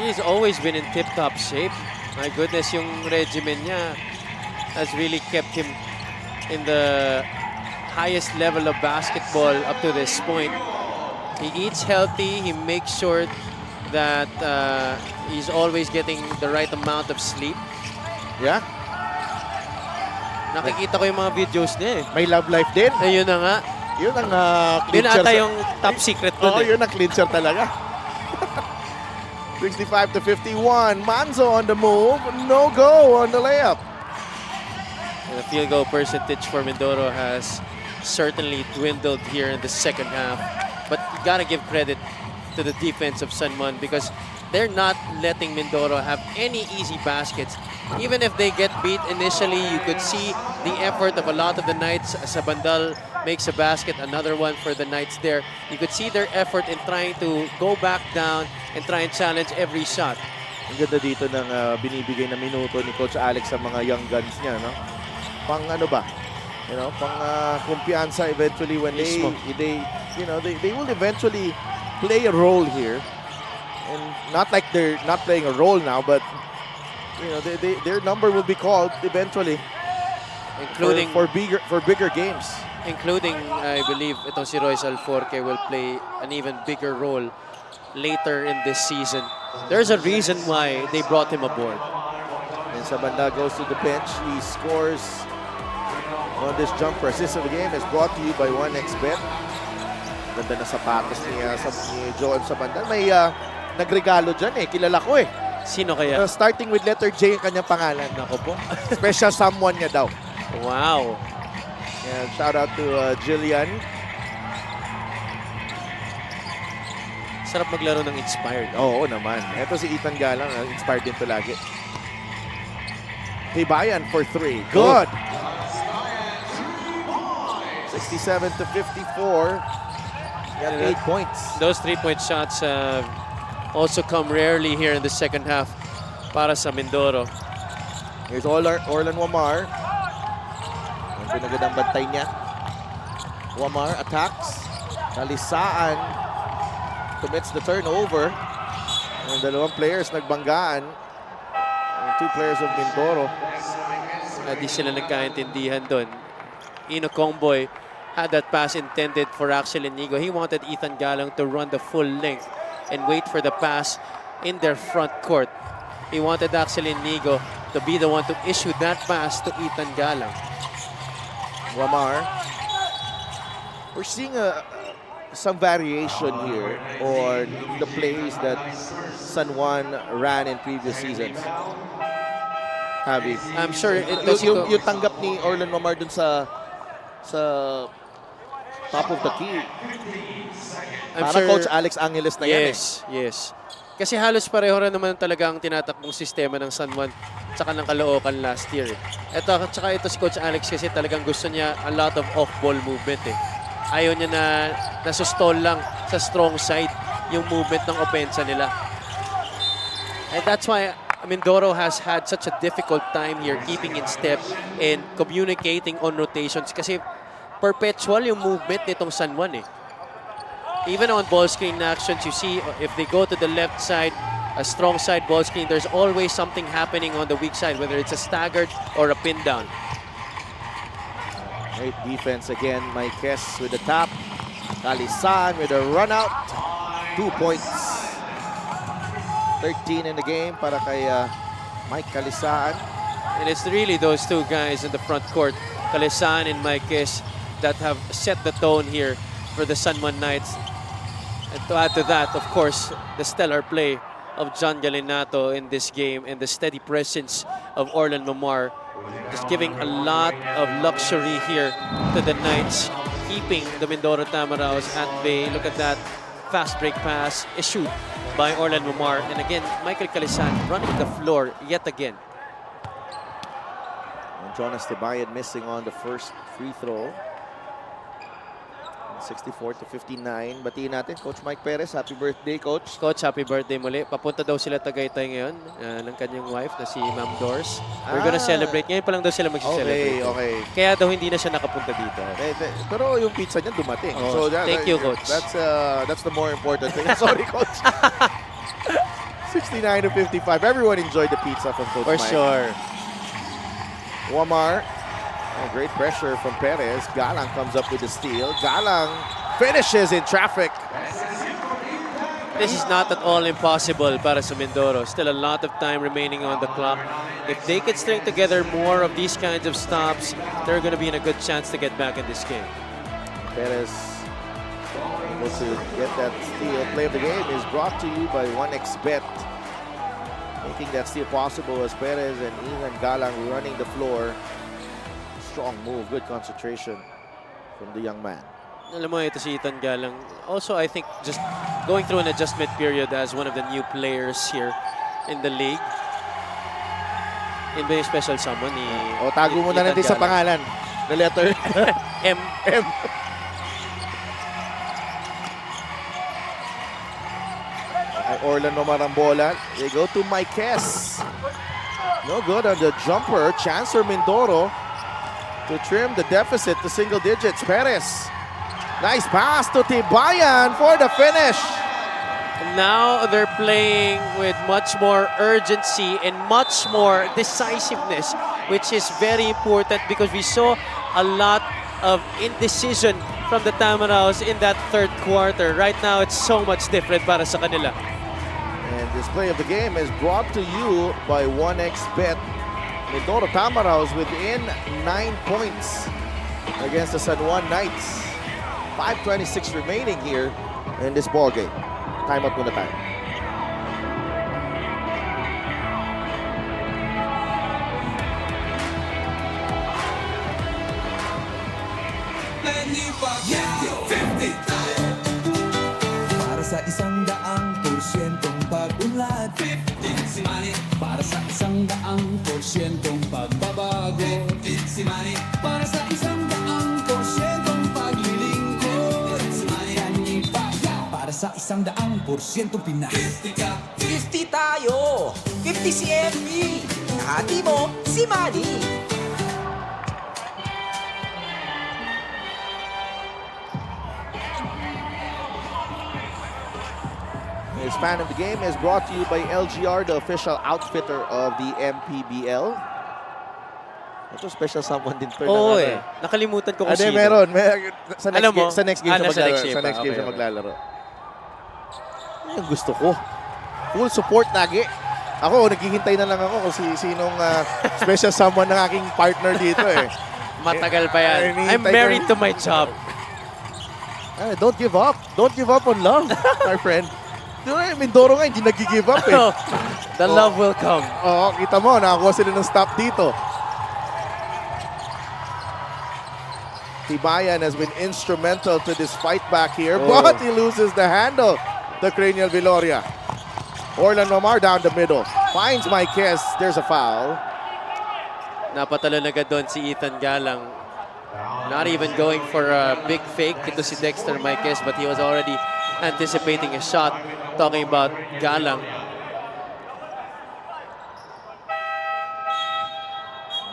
He's always been in tip-top shape. My goodness, yung regimen niya has really kept him in the highest level of basketball up to this point. He eats healthy. He makes sure that he's always getting the right amount of sleep. Yeah. Nakikita ko yung mga videos niya eh. May love life din. Ayun na nga. Yun ang Yun clincher. ata yung top secret Oo, dun eh. yun ang clincher talaga. 65 to 51. Manzo on the move. No go on the layup. And the field goal percentage for Mindoro has certainly dwindled here in the second half. But you gotta give credit to the defense of Sunman because they're not letting Mindoro have any easy baskets. Even if they get beat initially, you could see the effort of a lot of the Knights. Sabandal makes a basket, another one for the Knights there. You could see their effort in trying to go back down and try and challenge every shot. Ang ganda dito ng binibigay na minuto ni Coach Alex sa mga young guns niya, no? Pang ano ba? You know, pang kumpiyansa eventually when they will eventually play a role here. And not like they're not playing a role now, but you know, their number will be called eventually, Including for bigger games. Including, I believe, itong si Royce Alforque will play an even bigger role later in this season. There's a reason why they brought him aboard. And Sabanda goes to the bench. He scores on this jumper. Assist of the game is brought to you by 1xBet. Ganda na sapatos ni Joel Sabanda. May nagregalo dyan eh. Kilala ko eh. Sino kaya? Starting with letter J ang kanyang pangalan. Nako po. Special someone niya daw. Wow. And shout out to Jillian. Sarap maglaro ng inspired. Oo naman. Ito si Ethan Galang. Inspired din to lagi. Tibayan for 3. Good. 67 to 54. Got 8 points. Those 3-point shots also come rarely here in the second half para sa Mindoro. Here's Orlan Wamar. Ang pinagandang bantay niya. Wamar attacks. Kalisaan commits the turnover. Ang dalawang players nagbanggaan. Ang 2 players of Mindoro. Di sila nagkaintindihan doon. Ino Kongboy had that pass intended for Axel Inigo. He wanted Ethan Galang to run the full length and wait for the pass in their front court. He wanted Axel Inigo to be the one to issue that pass to Ethan Galang. Wamar. We're seeing some variation here on the plays that San Juan ran in previous seasons. Javi. I'm sure it Yung tanggap ni Orlan Wamar dun sa top of the key. Parang Coach Alex Angeles na yan eh. Yes. Kasi halos pareho rin naman talaga ang tinatakbong sistema ng San Juan tsaka ng Caloocan last year. Tsaka ito si Coach Alex kasi talagang gusto niya a lot of off-ball movement eh. Ayaw niya na nasustall lang sa strong side yung movement ng opensa nila. And that's why Mindoro has had such a difficult time here keeping in step and communicating on rotations kasi perpetual yung movement nitong San Juan eh. Even on ball screen actions, you see if they go to the left side, a strong side ball screen, there's always something happening on the weak side, whether it's a staggered or a pin down. Great defense again, Maikes with the tap. Kalisan with a run out. 2 points. 13 in the game para kay Mike Kalisan. And it's really those two guys in the front court, Kalisan and Maikes, that have set the tone here for the San Juan Knights. And to add to that, of course, the stellar play of John Galinato in this game and the steady presence of Orlan Mamar, just giving a lot of luxury here to the Knights, keeping the Mindoro Tamaraos at bay. Look at that fast break pass issued by Orlan Mamar. And again, Michael Kalisan running the floor yet again. And Jonas Tibayan missing on the first free throw. 64-59. Batiin natin, Coach Mike Perez. Happy birthday, Coach. Coach, happy birthday muli. Papunta daw sila Tagaytay ngayon ng kanyang wife na si Ma'am Doors. We're gonna celebrate. Ngayon pa lang daw sila mag-celebrate. Okay. Kaya daw hindi na siya nakapunta dito. Pero yung pizza niya dumating. Oh, thank you, Coach. That's the more important thing. Sorry, Coach. 69-55. Everyone enjoyed the pizza from Coach For Mike. sure. Wamar. Oh, great pressure from Perez. Galang comes up with the steal. Galang finishes in traffic. This is not at all impossible para sa Mindoro. Still a lot of time remaining on the clock. If they can string together more of these kinds of stops, they're going to be in a good chance to get back in this game. Perez able to get that steal. Play of the game is brought to you by 1xBet. Making that steal possible as Perez and Ethan Galang running the floor. Strong move, good concentration from the young man. Alam mo, ito si Ethan Galang. Also, I think just going through an adjustment period as one of the new players here in the league. Yun ba yung special someone ni O, tago mo na natin sa pangalan. The letter M. M. Orlando Marambola. They go to Marquez. No good on the jumper. Chance for Mindoro to trim the deficit to single digits. Perez. Nice pass to Tibayan for the finish. Now they're playing with much more urgency and much more decisiveness, which is very important because we saw a lot of indecision from the Tamaraws in that third quarter. Right now, it's so much different para sa kanila. And this play of the game is brought to you by 1xBet. Mindoro Tamaraws within 9 points against the San Juan Knights. 5:26 remaining here in this ball game. Timeout muna tayo. Para sa 100% pag-unlad, 15 si Manny. Para sa 100% pagbabago, 15 si Manny. Para sa 100% paglilingkod, si Manny. Para sa 100% Pinas, 50 tayo. 50 si MB. Hati mo, si Manny. This fan of the game is brought to you by LGR, the official outfitter of the MPBL. Ito special someone din to. Oo nakalimutan ko kung sino. Meron. Sa Alam mo? sa next game siya Sa maglalaro. next game Sa pa. next game Okay, siya okay. maglalaro. Yan yung gusto ko. Full support lagi. Ako, naghihintay na lang ako kung sinong special someone ng aking partner dito eh. Matagal pa yan. I'm hinihintay married ko- to my job. Don't give up. Don't give up on love, my friend. Mindoro nga, hindi nag-give up eh. The love will come. Oo, kita mo, nakakuha sila ng stop dito. Tibayan has been instrumental to this fight back here, but he loses the handle. The Cranial Viloria. Orlan Romar down the middle. Finds Marquez. There's a foul. Napatalo na agad doon si Ethan Galang. Not even going for a big fake. Ito si Dexter Marquez, but he was already anticipating a shot. Talking about Galang.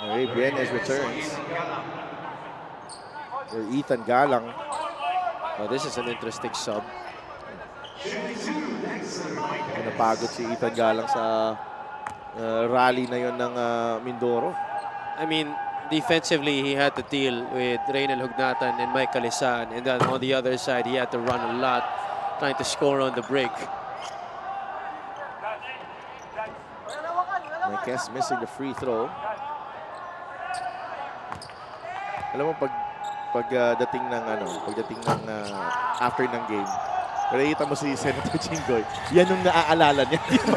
Ray Bienes returns. For Ethan Galang. Oh, this is an interesting sub. Napagod si Ethan Galang sa rally na yon ng Mindoro. I mean, defensively, he had to deal with Reynel Hugnatan and Mike Calisan. And then on the other side, he had to run a lot, trying to score on the break. Marquez missing the free throw. Alam mo pagdating ng after ng game, nakita mo si Senator Chingoy, yan yung naaalala niya. Yung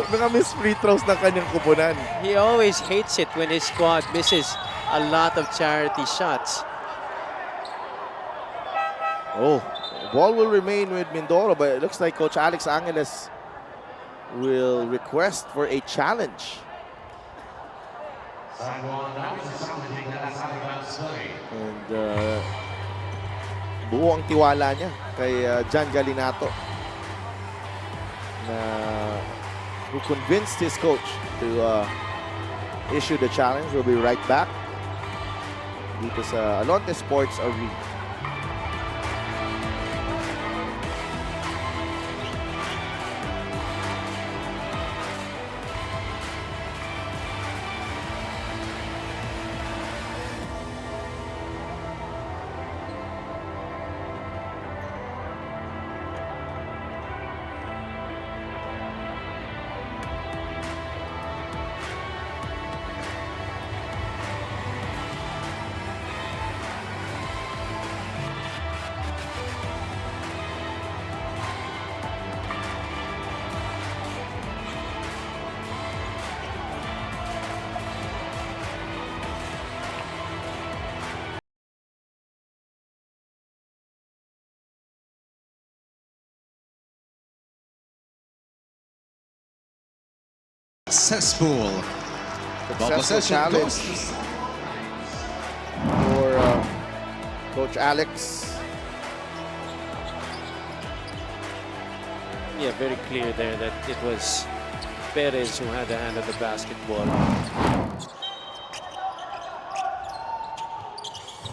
mga miss free throws ng kanyang kupunan. He always hates it when his squad misses a lot of charity shots. Oh, ball will remain with Mindoro, but it looks like Coach Alex Angeles will request for a challenge. And buo ang tiwala niya kay John Galinato na who convinced his coach to issue the challenge. We'll be right back dito sa Alonte Sports Arena. Successful. Ball Successful possession challenge goes for Coach Alex. Yeah, very clear there that it was Perez who had the hand of the basketball.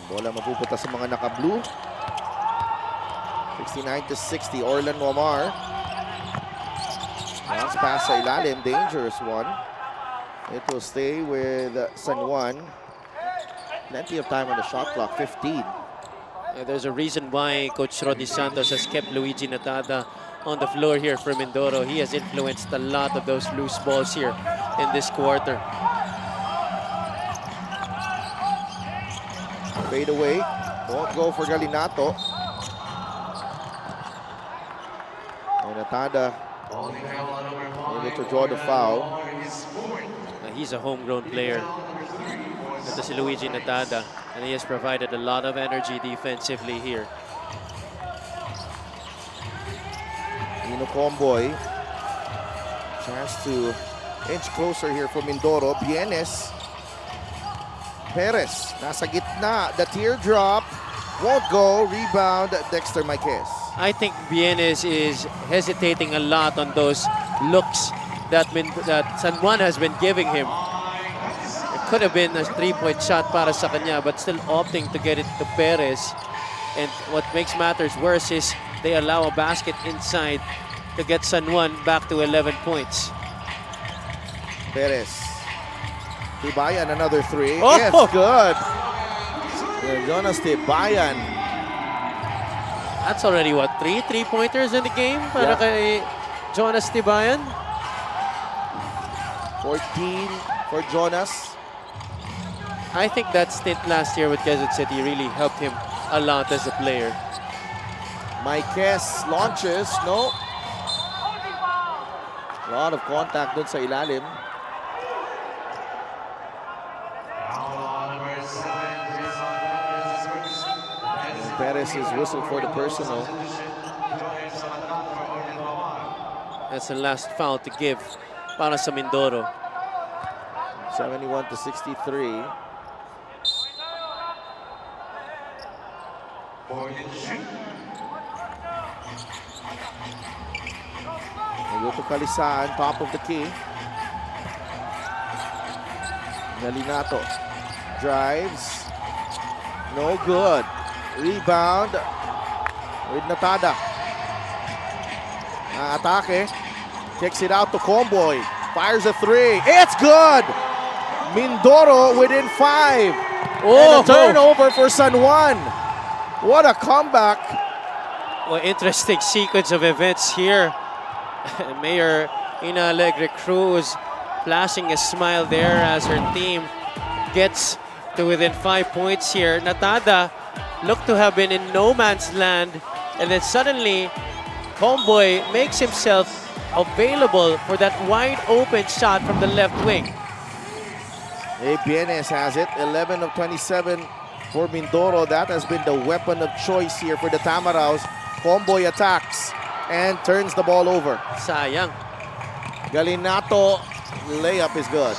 Bola mapupunta sa mga naka-blue. 69-60, Orlan Omar. Bounce pass sa ilalim, dangerous one. It will stay with San Juan. Plenty of time on the shot clock, 15. There's a reason why Coach Rodney Santos has kept Luigi Natada on the floor here for Mindoro. He has influenced a lot of those loose balls here in this quarter. Fade away, won't go for Galinato. And Natada able to draw the foul. He's a homegrown player. Ito si Luigi Natada, and he has provided a lot of energy defensively here. Nino Comboy. Chance to inch closer here for Mindoro. Bienes. Perez. Nasa gitna. The teardrop. Won't go. Rebound. Dexter Marquez. I think Bienes is hesitating a lot on those looks that San Juan has been giving him. It could have been a three-point shot para sa kanya, but still opting to get it to Perez. And what makes matters worse is they allow a basket inside to get San Juan back to 11 points. Perez. Tibayan, another three. Oh! Yes, good. Jonas Tibayan. That's already, what, three-pointers in the game para kay Jonas Tibayan? 14 for Jonas. I think that stint last year with Quezon City really helped him a lot as a player. Marquez launches. No. A lot of contact dun sa ilalim. Perez is whistled for the personal. That's the last foul to give para sa Mindoro. 71-63. They go to Kalisaan, top of the key. Galinato drives. No good. Rebound with Natada. Atake. Kicks it out to Comboy. Fires a three. It's good! Mindoro within 5. Oh, and a turnover for San Juan. What a comeback. Well, interesting sequence of events here. Mayor Ina Alegre Cruz flashing a smile there as her team gets to within 5 points here. Natada looked to have been in no man's land, and then suddenly Homeboy makes himself available for that wide open shot from the left wing. Bienes has it, 11 of 27 for Mindoro. That has been the weapon of choice here for the Tamaraws. Homeboy attacks and turns the ball over. Sayang. Galinato, layup is good.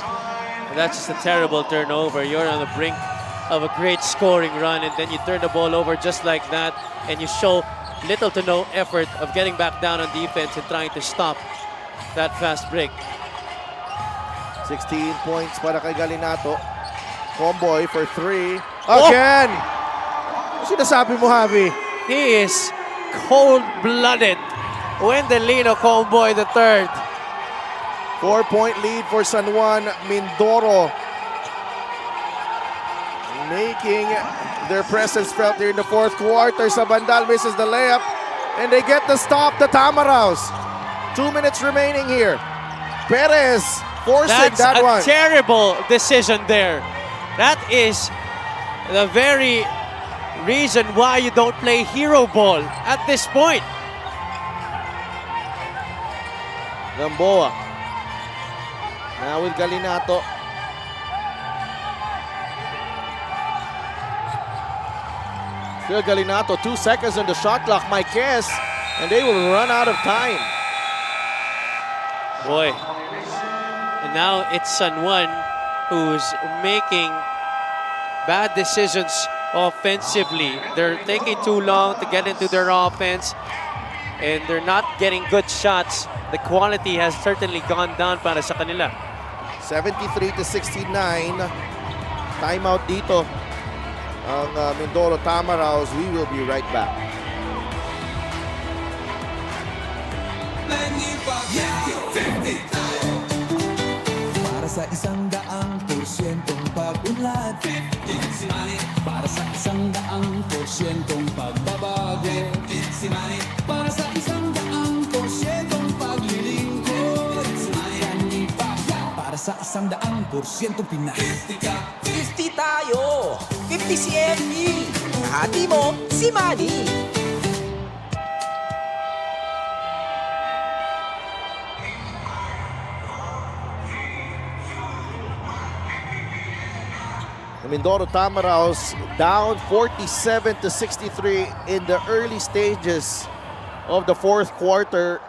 That's just a terrible turnover. You're on the brink of a great scoring run, and then you turn the ball over just like that, and you show little to no effort of getting back down on defense and trying to stop that fast break. 16 points para kay Galinato. Comboy for 3. Again! Sinasabi mo, Javi? He is cold-blooded. Wendelino Comboy the third. 4-point lead for San Juan. Mindoro making their presence felt here in the fourth quarter. Sabandal misses the layup, and they get the stop, the Tamaraws. 2 minutes remaining here. Perez forcing That's that a one. terrible decision there. That is the very reason why you don't play hero ball at this point. Gamboa. Now with Galinato. Still Galinato, 2 seconds on the shot clock, Marquez, and they will run out of time. Boy. And now it's San Juan who's making bad decisions offensively. They're taking too long to get into their offense, and they're not getting good shots. The quality has certainly gone down para sa kanila. 73-69. Timeout dito ang Mindoro Tamaraws. We will be right back. Para sa 100%'ong pag-unlad, 15 si Manny. Para sa 100%'ong pagbabago, 15 si Manny. Para sa 100%'ong paglilingkod, si Manny. Para sa 100% Pinas, 50 tayo! 50 si ME! Hati mo, si Manny! The Mindoro Tamaraws down 47-63 in the early stages of the fourth quarter.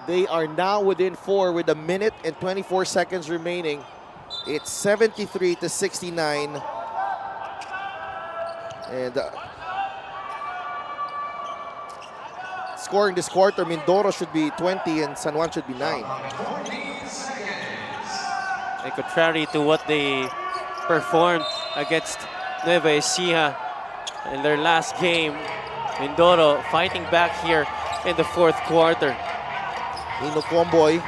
They are now within 4 with 1 minute and 24 seconds remaining. It's 73-69. And scoring this quarter, Mindoro should be 20 and San Juan should be 9. And contrary to what they performed against Nueva Ecija in their last game, Mindoro fighting back here in the fourth quarter. Nino Comboy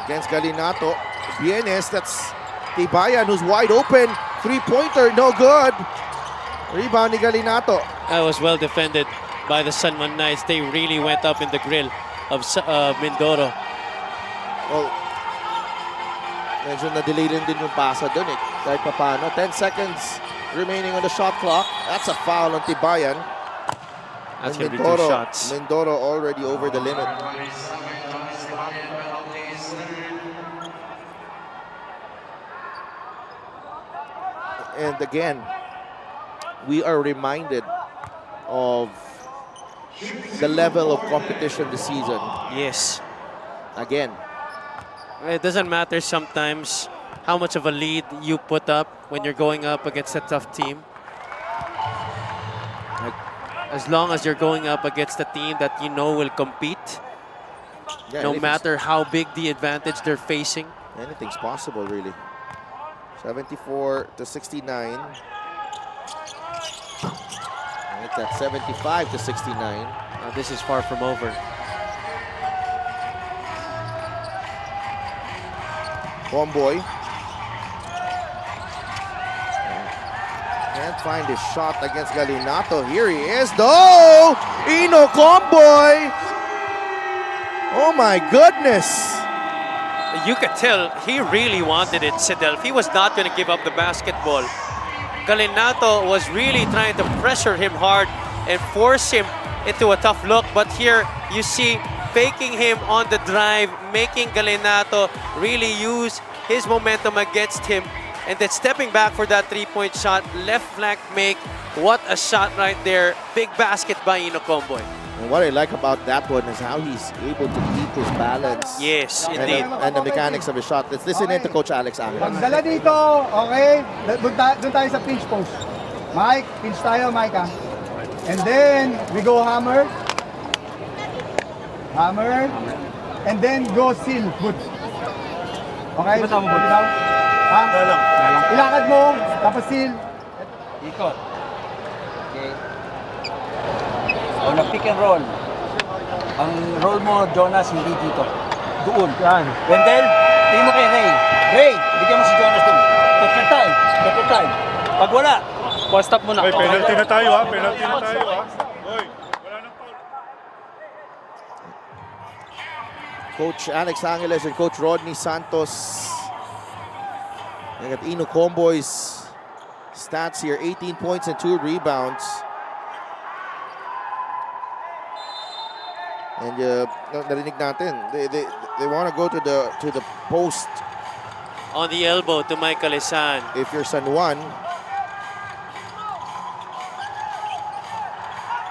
against Galinato. Bienes, that's Tibayan who's wide open. 3-pointer, no good. Rebound ni Galinato. That was well defended by the San Juan Knights. They really went up in the grill of Mindoro. Well, medyo na-delay rin din yung pasa dun eh. Kahit pa paano. 10 seconds remaining on the shot clock. That's a foul on Tibayan. That's And going to be 2 shots. Mindoro already over the limit. And again, we are reminded of the level of competition this season. Yes. Again, It doesn't matter sometimes how much of a lead you put up when you're going up against a tough team. As long as you're going up against a team that you know will compete, yeah, no matter how big the advantage they're facing. anything's possible, really. 74-69. Make that 75-69. This is far from over. Comboy. Can't find his shot against Galinato. Here he is, though! Ino Comboy! Oh my goodness! You could tell he really wanted it, Sidelf. He was not going to give up the basketball. Galinato was really trying to pressure him hard and force him into a tough look. But here you see faking him on the drive, making Galinato really use his momentum against him, and then stepping back for that 3-point shot, left flank make. What a shot right there. Big basket by Ino Comboy. And what I like about that one is how he's able to keep his balance. Yes, And indeed. the mechanics of his shot. Let's listen in to Coach Alex Angeles. Pagdala dito, okay? Doon tayo sa pinch post. Mike, pinch tayo, Mike ah. And then, we go hammer. Hammer. And then, go seal, boot. Okay? Ba't mo boot? Ha? Ilakad mo, tapos seal. Ikot. Okay. O na-pick and roll. Ang roll mo, Jonas, hindi dito. Doon. Yan. Wendell, tingin mo kay Ray. Ray, bigyan mo si Jonas doon. Take your time. Take your time. Pag wala, stop mo na. Penalty na tayo ha. Penalty na tayo ha. Hoy, wala nang foul. Coach Alex Angeles and Coach Rodney Santos. They got Ino Comboy's stats here, 18 points and 2 rebounds. And narinig natin, they want to go to the post. On the elbow to Michael Isan. If you're San Juan,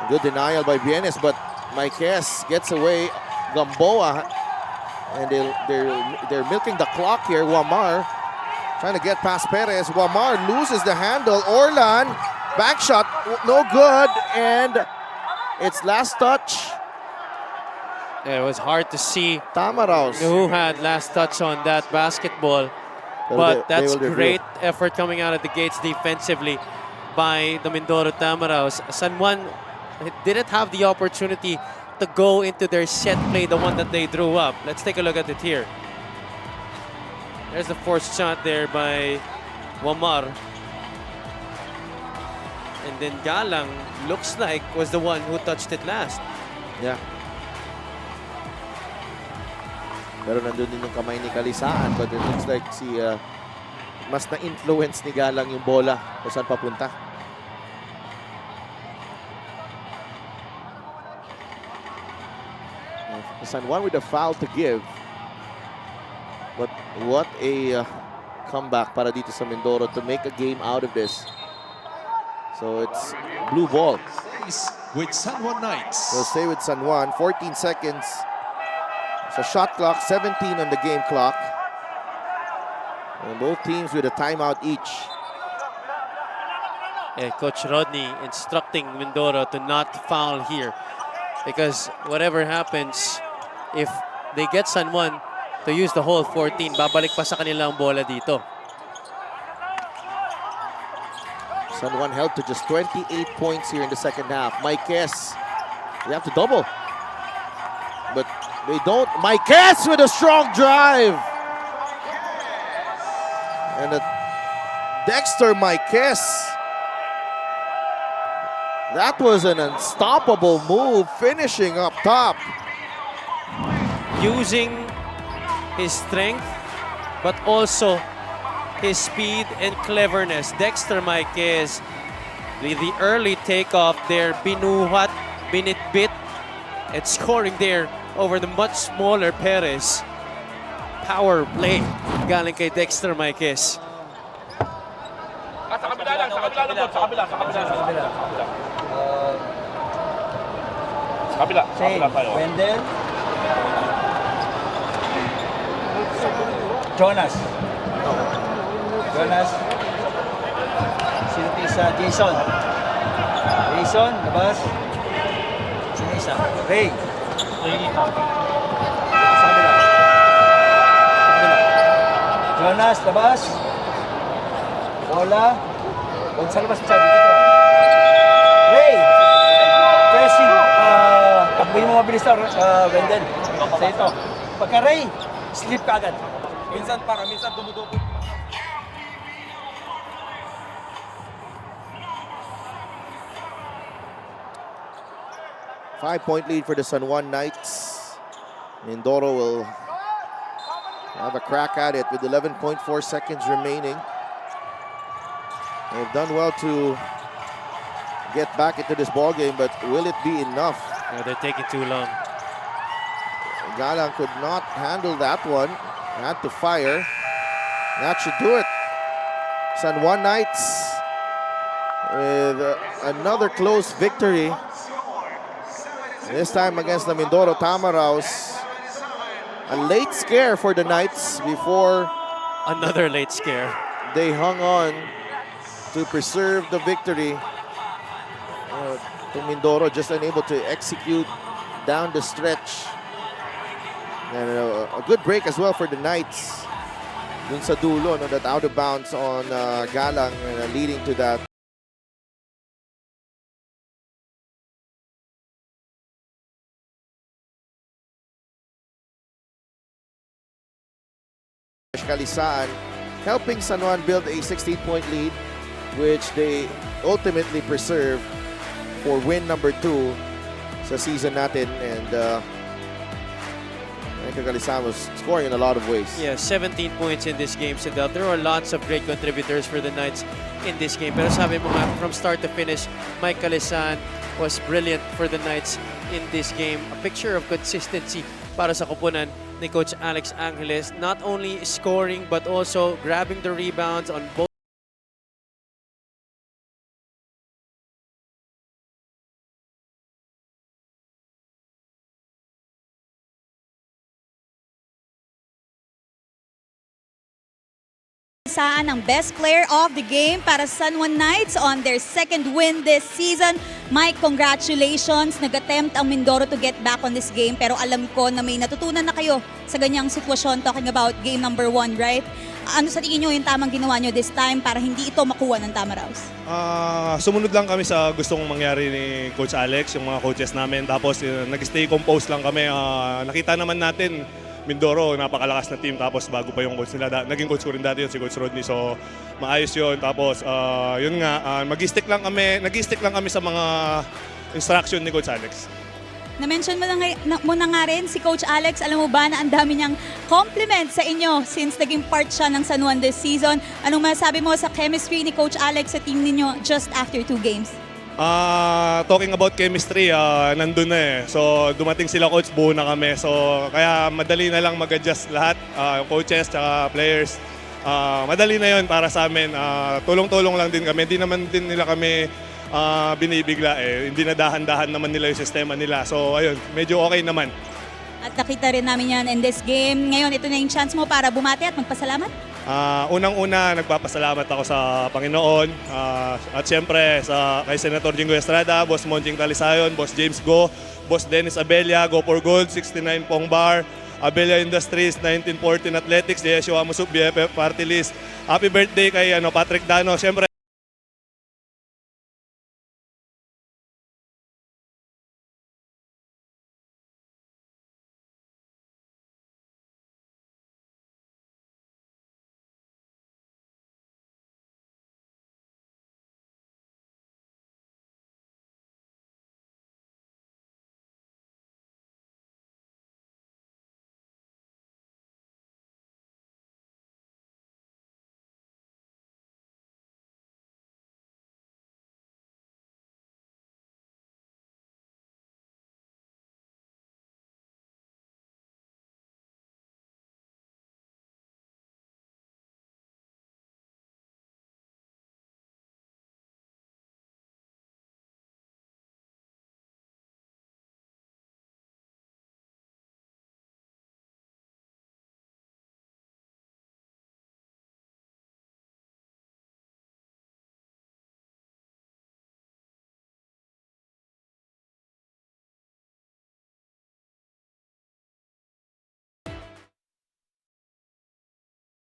good denial by Bienes, but Marquez gets away. Gamboa, and they're milking the clock here. Wamar trying to get past Perez. Wamar loses the handle. Orlan, back shot, no good, and it's last touch. It was hard to see Tamaraos. who had last touch on that basketball. But that's great effort coming out of the gates defensively by the Mindoro Tamaraos. San Juan didn't have the opportunity to go into their set play, the one that they drew up. Let's take a look at it here. There's the forced shot there by Wamar. And then Galang looks like was the one who touched it last. Yeah. Pero nandun din yung kamay ni Kalisaan, but it looks like mas na-influence ni Galang yung bola kung saan papunta. San Juan with a foul to give. But what a comeback para dito sa Mindoro to make a game out of this. So it's blue ball. With San Juan Knights. We'll stay with San Juan. 14 seconds. So shot clock, 17 on the game clock. And both teams with a timeout each. Yeah, Coach Rodney instructing Mindoro to not foul here. Because whatever happens, if they get San Juan to use the whole 14, babalik pa sa kanila ang bola dito. San Juan held to just 28 points here in the second half. Marquez, they have to double. But they don't. Marquez with a strong drive. And Dexter Marquez. That was an unstoppable move, finishing up top. Using his strength, but also his speed and cleverness. Dexter Marquez, with the early takeoff there, binuhat, binitbit, and scoring there over the much smaller Perez. Power play galing kay Dexter Marquez. Sa kabila lang, sa kabila lang po, sa kabila, sa kabila, sa kabila. Sa kabila, sa kabila tayo. Wendell. Jonas. Jonas. Sino isa? Jason. Jason, labas. Sino isa? Ray. Sa kabila. Jonas, labas. Bola. Huwag sa labas siya dito. Ray! Pressing. Takbuhin mo mabilis na, Wendell. Sa ito. Pagka Ray, slip ka agad. Minsan para, minsan dumudubo. Five-point lead for the San Juan Knights. Mindoro will have a crack at it with 11.4 seconds remaining. They've done well to get back into this ball game, but will it be enough? Yeah, they're taking too long. Galang could not handle that one. Had to fire. That should do it. San Juan Knights with another close victory. This time against the Mindoro Tamaraws. A late scare for the Knights before Another late scare. they hung on to preserve the victory. To Mindoro just unable to execute down the stretch. And a good break as well for the Knights. Dun sa dulo, no, that out of bounds on Galang, leading to that. Kalisaan, helping San Juan build a 16-point lead, which they ultimately preserve for win number 2 sa season natin. And Kalisaan was scoring in a lot of ways. Yeah, 17 points in this game, Sidel. There were lots of great contributors for the Knights in this game. Pero sabi mo nga, from start to finish, Mike Kalisan was brilliant for the Knights in this game. A picture of consistency para sa kupunan ni Coach Alex Angeles. Not only scoring, but also grabbing the rebounds on both. Saan ang best player of the game para sa San Juan Knights on their second win this season. Mike, congratulations. Nag-attempt ang Mindoro to get back on this game, pero alam ko na may natutunan na kayo sa ganyang sitwasyon, talking about game number 1, right? Ano sa tingin nyo yung tamang ginawa nyo this time para hindi ito makuha ng Tamaraws? Sumunod lang kami sa gustong mangyari ni Coach Alex, yung mga coaches namin. Tapos nag-stay composed lang kami. Nakita naman natin, Mindoro, napakalakas na team. Tapos bago pa yung coach nila, naging coach ko rin dati yun, si Coach Rodney. So maayos yun. Tapos yun nga, nag-stick lang kami sa mga instruction ni Coach Alex. Na-mention mo na nga rin si Coach Alex. Alam mo ba na ang dami niyang compliment sa inyo since naging part siya ng San Juan this season. Anong masabi mo sa chemistry ni Coach Alex sa team ninyo just after 2 games? Talking about chemistry, nandun na eh. So dumating sila coach, buo na kami. So kaya madali na lang mag-adjust lahat, coaches at players. Madali na yon para sa amin. Tulong-tulong lang din kami. Hindi naman din nila kami binibigla eh. Hindi na dahan-dahan naman nila yung sistema nila. So ayun, medyo okay naman. At nakita rin namin yan in this game. Ngayon, ito na yung chance mo para bumati at magpasalamat. Unang-una, nagpapasalamat ako sa Panginoon. At siyempre kay Senator Jingo Estrada, Boss Monjing Talisayon, Boss James Go, Boss Dennis Abella, Go for Gold, 69 Pong Bar, Abella Industries, 1914 Athletics, Yeshua Musuk, BFF Party List. Happy birthday kay Patrick Dano. Siyempre,